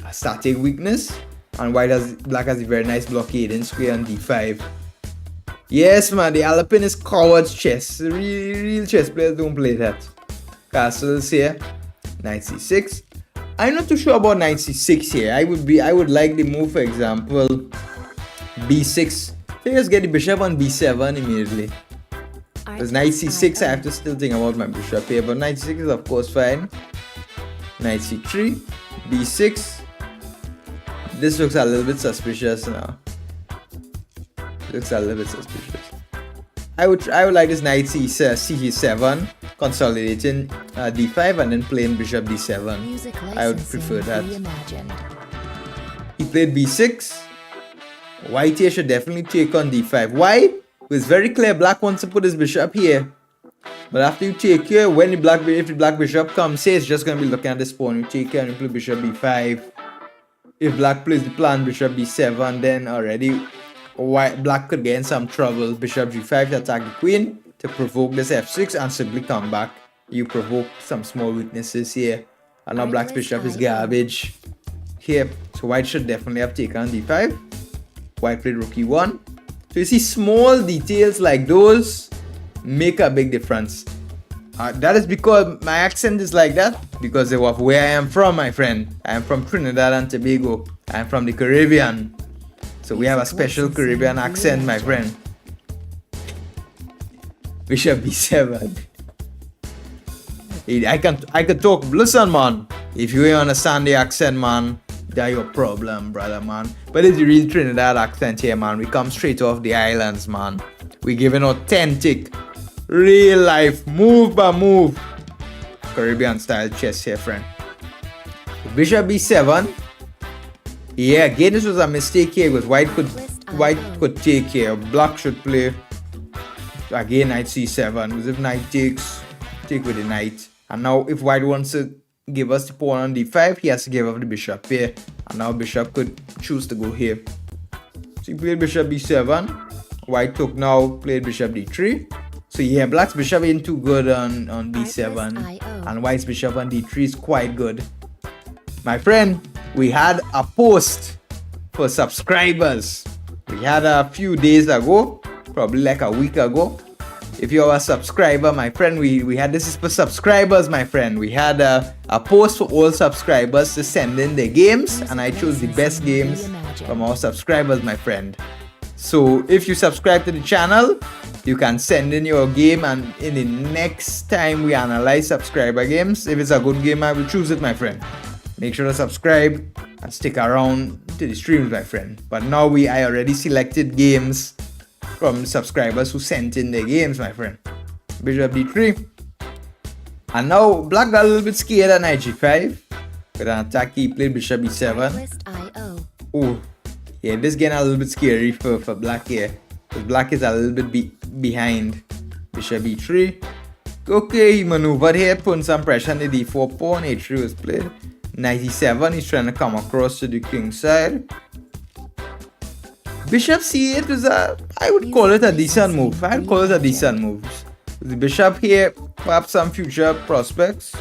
a static weakness, and black has a very nice blockading square on d5. Yes, man, the Alapin is coward's chess. Real chess players don't play that. Castles here, knight c6. I'm not too sure about knight c6 here. I would like the move, for example, b6. So just get the bishop on b7 immediately. Because knight c6, I have to still think about my bishop here, but knight c6 is of course fine. Knight c3, b6. This looks a little bit suspicious now. Looks a little bit suspicious. I would like this knight c7, consolidating d5 and then playing bishop d7. I would prefer that. He played b6. White here should definitely take on d5. Why? It's very clear black wants to put his bishop here. But after you take here, when if the black bishop comes here, it's just going to be looking at this pawn. You take here and you play bishop b5. If black plays the plan bishop b7, then already black could get in some trouble. Bishop g5 to attack the queen, to provoke this f6 and simply come back. You provoke some small weaknesses here. And now black's bishop is garbage here. So white should definitely have taken on d5. White played rook e1. So you see, small details like those make a big difference. That is because my accent is like that, because of where I am from, my friend. I am from Trinidad and Tobago. I am from the Caribbean. So we have a special Caribbean accent, my friend. Bishop b7. I could talk. Listen, man. If you ain't understand the accent, man, that's your problem, brother, man. But it's the real Trinidad accent here, man. We come straight off the islands, man. We giving authentic, real life, move by move, Caribbean style chess here, friend. Bishop b7. Yeah, again, this was a mistake here because white could take here. Black should play again knight c7. Because if knight takes, take with the knight. And now if white wants to give us the pawn on d5, he has to give up the bishop here. And now bishop could choose to go here. So he played bishop b7. White took now, played bishop d3. So yeah, black's bishop ain't too good on b7. And white's bishop on d3 is quite good. My friend, we had a post for subscribers. We had a few days ago, probably like a week ago. If you're a subscriber, my friend, we had, this is for subscribers, my friend. We had a post for all subscribers to send in their games, and I chose the best games from our subscribers, my friend. So if you subscribe to the channel, you can send in your game, and in the next time we analyze subscriber games, if it's a good game, I will choose it, my friend. Make sure to subscribe and stick around to the streams, my friend. But now I already selected games from subscribers who sent in their games, my friend. Bishop d3. And now black got a little bit scared at knight g5. With an attack, he played bishop e7. Oh, yeah, this getting a little bit scary for black here. Because black is a little bit behind. Bishop e3. Okay, he maneuvered here, putting some pressure on the d4 pawn. h3 was played. Knight e7, he's trying to come across to the king side. Bishop c8 is I would call it a decent move. I'd call it a decent move. The bishop here, perhaps some future prospects.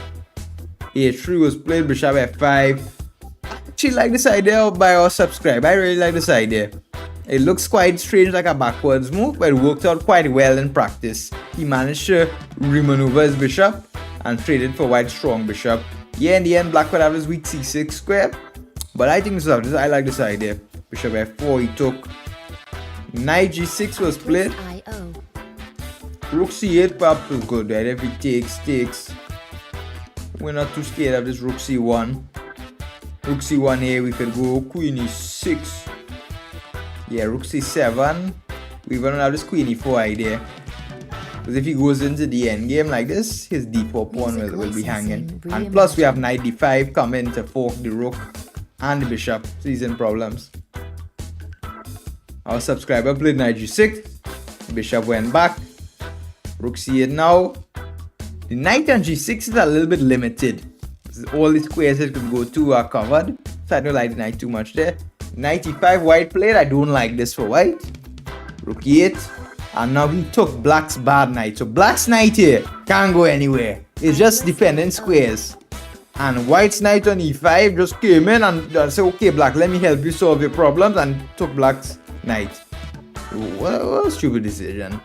h3 was played, bishop f5. I actually like this idea by our subscribe. I really like this idea. It looks quite strange, like a backwards move, but it worked out quite well in practice. He managed to remaneuver his bishop and traded for white's strong bishop. Yeah, in the end, black would have his weak c6 square. But I think I like this idea. Bishop f4, he took. Knight g6 was played. Rook c8 perhaps was good, right? If he takes. We're not too scared of this rook c1. Rook c1 here, we could go queen e6. Yeah, rook c7. We're gonna have this queen e4 idea. Because if he goes into the endgame like this, his d4 pawn will be hanging. And plus we have knight d5 coming to fork the rook and the bishop. So he's in problems. Our subscriber played knight g6. Bishop went back. Rook c8 now. The knight on g6 is a little bit limited. All the squares it could go to are covered. So I don't like the knight too much there. Knight e5 white played. I don't like this for white. Rook e8. And now he took black's bad knight. So black's knight here can't go anywhere. It's just defending squares. And white's knight on e5 just came in and said, okay, black, let me help you solve your problems, and took black's knight. What a stupid decision.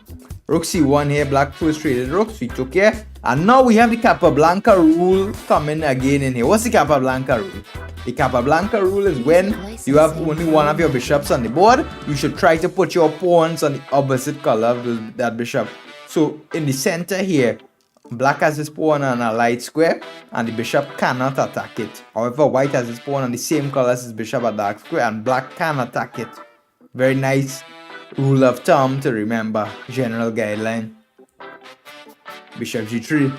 Rook c1 here, black first traded rooks, we took here. And now we have the Capablanca rule coming again in here. What's the Capablanca rule? The Capablanca rule is when you have only one of your bishops on the board, you should try to put your pawns on the opposite color of that bishop. So in the center here, black has his pawn on a light square, and the bishop cannot attack it. However, white has his pawn on the same color as his bishop, a dark square, and black can attack it. Very nice rule of thumb to remember, general guideline. Bishop g3.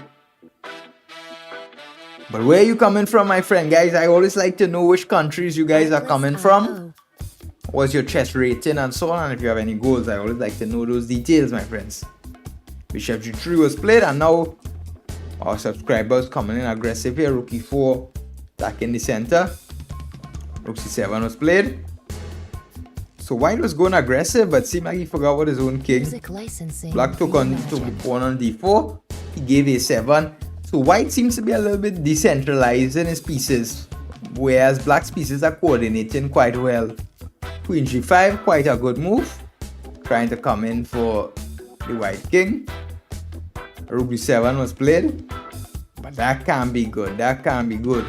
But where are you coming from, my friend? Guys, I always like to know which countries you guys are coming from. What's your chess rating and so on. And if you have any goals, I always like to know those details, my friends. Bishop g3 was played, and now our subscribers coming in aggressive here. Rook e4, back in the center. Rook c7 was played. So white was going aggressive, but seemed like he forgot about his own king. Black took the pawn on d4. He gave a7. So white seems to be a little bit decentralized in his pieces, whereas black's pieces are coordinating quite well. Queen g5, quite a good move. Trying to come in for the white king. Rook b7 was played, but that can't be good. That can't be good.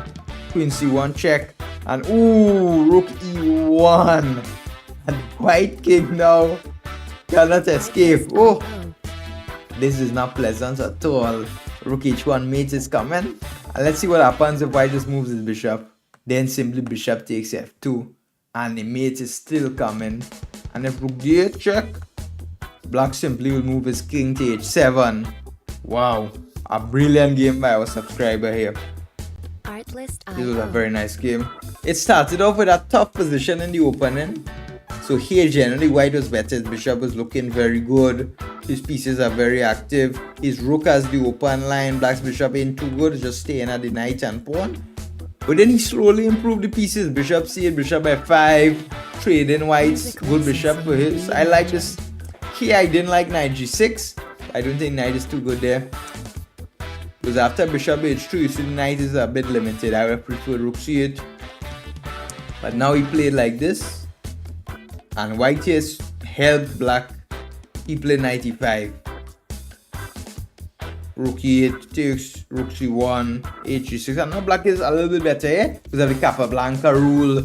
Queen c1 check, and ooh, rook e1. And white king now cannot escape. Oh, this is not pleasant at all. Rook h1 mate is coming. And let's see what happens if white just moves his bishop. Then simply bishop takes f2. And the mate is still coming. And if rook d8 check, black simply will move his king to h7. Wow, a brilliant game by our subscriber here. This was a very nice game. It started off with a tough position in the opening. So here generally white was better. His bishop was looking very good. His pieces are very active. His rook has the open line. Black's bishop ain't too good. It's just staying at the knight and pawn. But then he slowly improved the pieces. Bishop c8, bishop f5. Trading white's good bishop for his. I like this. Here I didn't like knight g6. I don't think knight is too good there. Because after bishop h2, you see the knight is a bit limited. I would prefer rook c8. But now he played like this. And white here helped black. He played knight e5. Rook e8 takes, rook c1, h6. And now black is a little bit better here because of the Capablanca rule.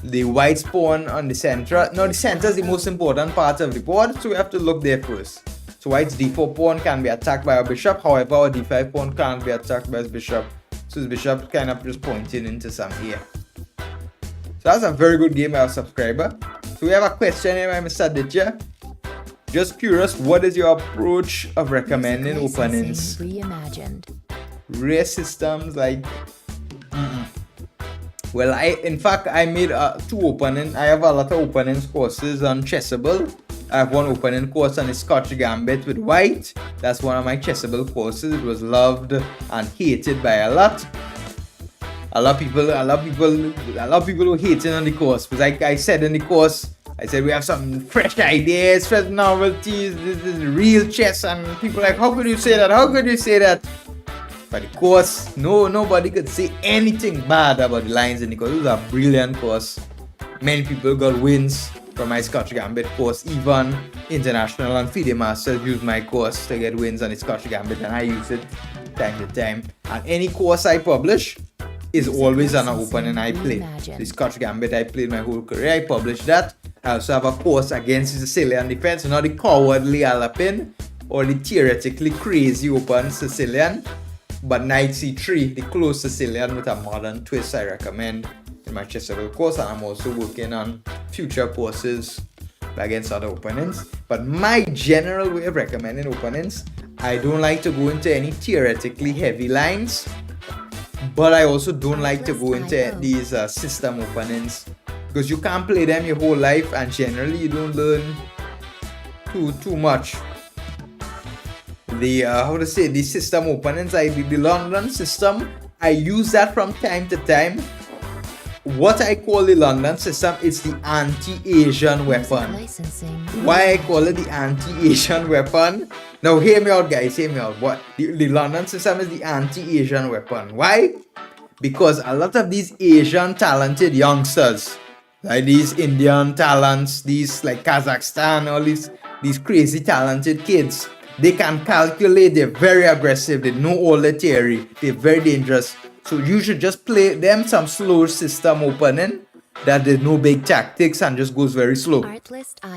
The white's pawn on the center. Now the center is the most important part of the board, so we have to look there first. So white's d4 pawn can be attacked by a bishop. However, our d5 pawn can't be attacked by his bishop. So his bishop kind of just pointing into some here. So that's a very good game by our subscriber. So we have a question here by Mr. Ditya. Just curious, what is your approach of recommending openings? Reimagined. Rare systems like... Well, in fact, I made 2 opening. I have a lot of openings courses on Chessable. I have one opening course on the Scotch Gambit with white. That's one of my Chessable courses. It was loved and hated by a lot. A lot of people were hating on the course because I said in the course, I said we have some fresh ideas, fresh novelties, this is real chess, and people are like, how could you say that? How could you say that? But the course, nobody could say anything bad about the lines in the course. It was a brilliant course. Many people got wins from my Scotch Gambit course. Even international and FIDE masters use my course to get wins on the Scotch Gambit, and I use it time to time. And any course I publish is always on an opening I play. The Scotch Gambit I played my whole career. I published that. I also have a course against the Sicilian defense, not the cowardly Alapin or the theoretically crazy open Sicilian, but knight c3, the close Sicilian with a modern twist. I recommend in my Chessable course, and I'm also working on future courses against other opponents. But my general way of recommending opponents, I don't like to go into any theoretically heavy lines, but I also don't like to go into these system opponents because you can't play them your whole life, and generally you don't learn too much. The system opponents, the London system, I use that from time to time. What I call the London system, it's the anti-Asian weapon. Why I call it the anti-Asian weapon? Now hear me out, guys, hear me out. What the London system is the anti-Asian weapon. Why? Because a lot of these Asian talented youngsters, like these Indian talents, these like Kazakhstan, all these crazy talented kids, they can calculate, they're very aggressive, they know all the theory, they're very dangerous. So you should just play them some slow system opening that there's no big tactics and just goes very slow.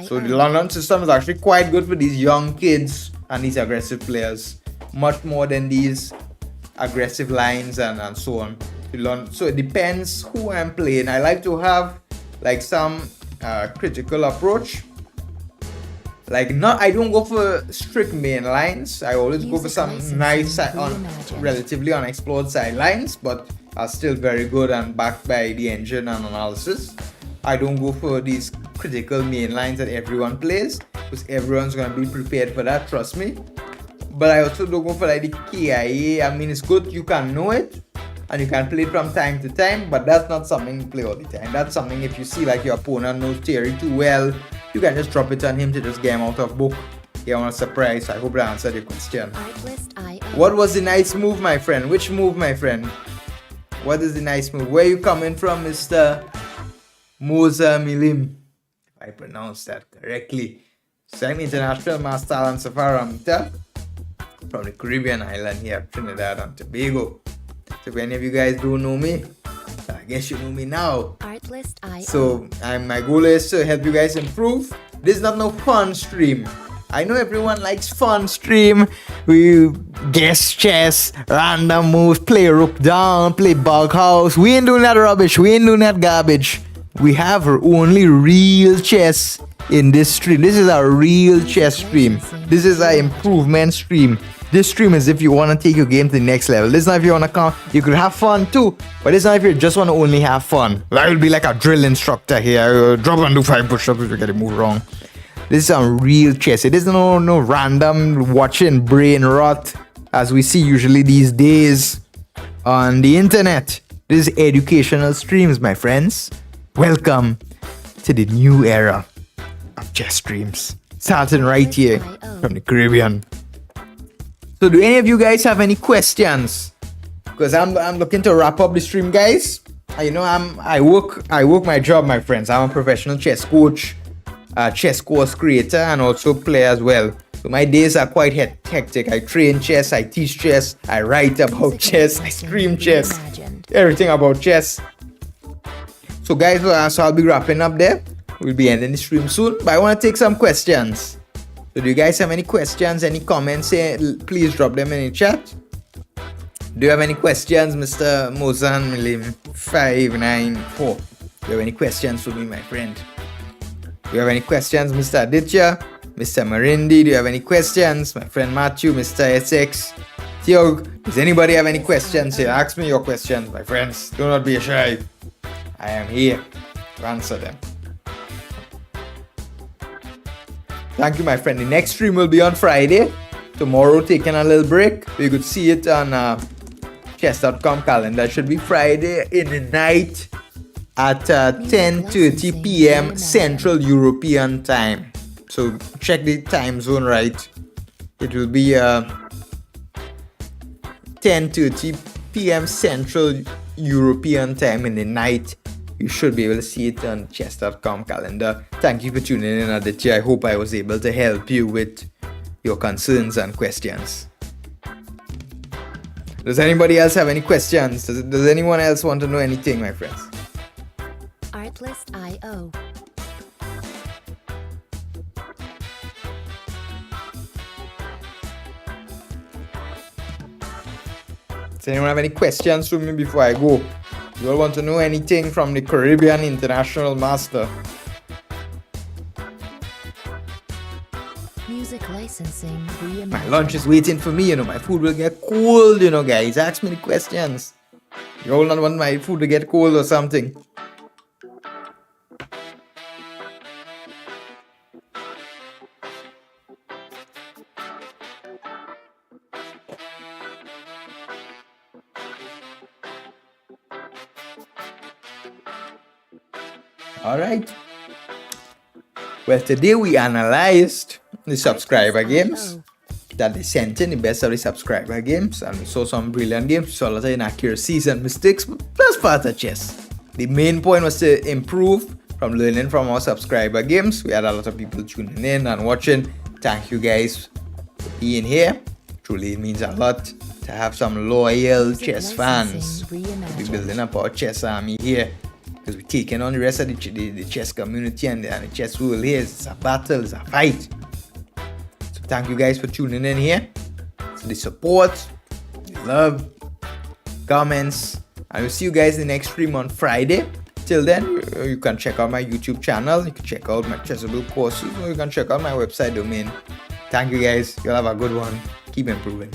So the London system is actually quite good for these young kids and these aggressive players much more than these aggressive lines and so on to learn. So it depends who I'm playing. I like to have like some critical approach. Like I don't go for strict main lines. I always go for some nice relatively unexplored sidelines, but are still very good and backed by the engine and analysis. I don't go for these critical main lines that everyone plays, because everyone's gonna be prepared for that, trust me. But I also don't go for like the KIA. I mean, it's good you can know it and you can play it from time to time, but that's not something you play all the time. That's something if you see like your opponent knows theory too well, you can just drop it on him to just get him out of book. Get him on a surprise. I hope that answered your question. What was the nice move, my friend? Which move, my friend? What is the nice move? Where you coming from, Mr. Moza Milim? If I pronounce that correctly. So I'm International Master Alan Safaramita from the Caribbean island here, Trinidad and Tobago. So if any of you guys don't know me, I guess you know me now. So my goal is to help you guys improve. This is not no fun stream. I know everyone likes fun stream. We guess chess, random moves, play rook down, play bug house. We ain't doing that rubbish. We ain't doing that garbage. We have only real chess in this stream. This is a real chess stream. This is an improvement stream. This stream is if you want to take your game to the next level. This is not if you want to come. You could have fun too, but this is not if you just want to only have fun. I will be like a drill instructor here. Drop and do 5 push-ups if you get it move wrong. This is some real chess. It isn't no random watching brain rot as we see usually these days on the internet. This is educational streams, my friends. Welcome to the new era of chess streams. Starting right here from the Caribbean. So do any of you guys have any questions? Because I'm looking to wrap up the stream, guys. You know, I work my job, my friends. I'm a professional chess coach, chess course creator, and also player as well. So my days are quite hectic. I train chess, I teach chess, I write about chess, I stream chess, everything about chess. So guys, so I'll be wrapping up there. We'll be ending the stream soon, but I want to take some questions. So do you guys have any questions, any comments? Please drop them in the chat. Do you have any questions, Mr. Mozan Milim 594? Do you have any questions for me, my friend? Do you have any questions, Mr. Aditya? Mr. Marindi, do you have any questions? My friend Matthew, Mr. SX. Tiog, does anybody have any questions here? Ask me your questions, my friends. Do not be shy. I am here to answer them. Thank you, my friend. The next stream will be on Friday. Tomorrow, taking a little break. You could see it on chess.com calendar. It should be Friday in the night at 10:30 p.m. Central European time. So check the time zone right. It will be 10:30 p.m. Central European time in the night. You should be able to see it on chess.com calendar. Thank you for tuning in, Aditya. I hope I was able to help you with your concerns and questions. Does anybody else have any questions? Does anyone else want to know anything, my friends? Artlist.io. Does anyone have any questions for me before I go? You all want to know anything from the Caribbean International Master? Music licensing reimagined. My lunch is waiting for me, my food will get cold, guys. Ask me the questions. You all not want my food to get cold or something? Alright. Well, today we analyzed the subscriber games that they sent in, the best of the subscriber games, and we saw some brilliant games, we saw a lot of inaccuracies and mistakes, but that's part of chess. The main point was to improve from learning from our subscriber games. We had a lot of people tuning in and watching. Thank you guys for being here. Truly, it means a lot to have some loyal chess fans. We're building up our chess army here, because we're taking on the rest of the chess community and the chess world here. It's a battle, it's a fight. So Thank you guys for tuning in here. The support, the love, comments. I will see you guys in the next stream on Friday. Till then, you can check out my YouTube channel. You can check out my Chessable courses, or you can check out my website domain. Thank you guys. You'll have a good one. Keep improving.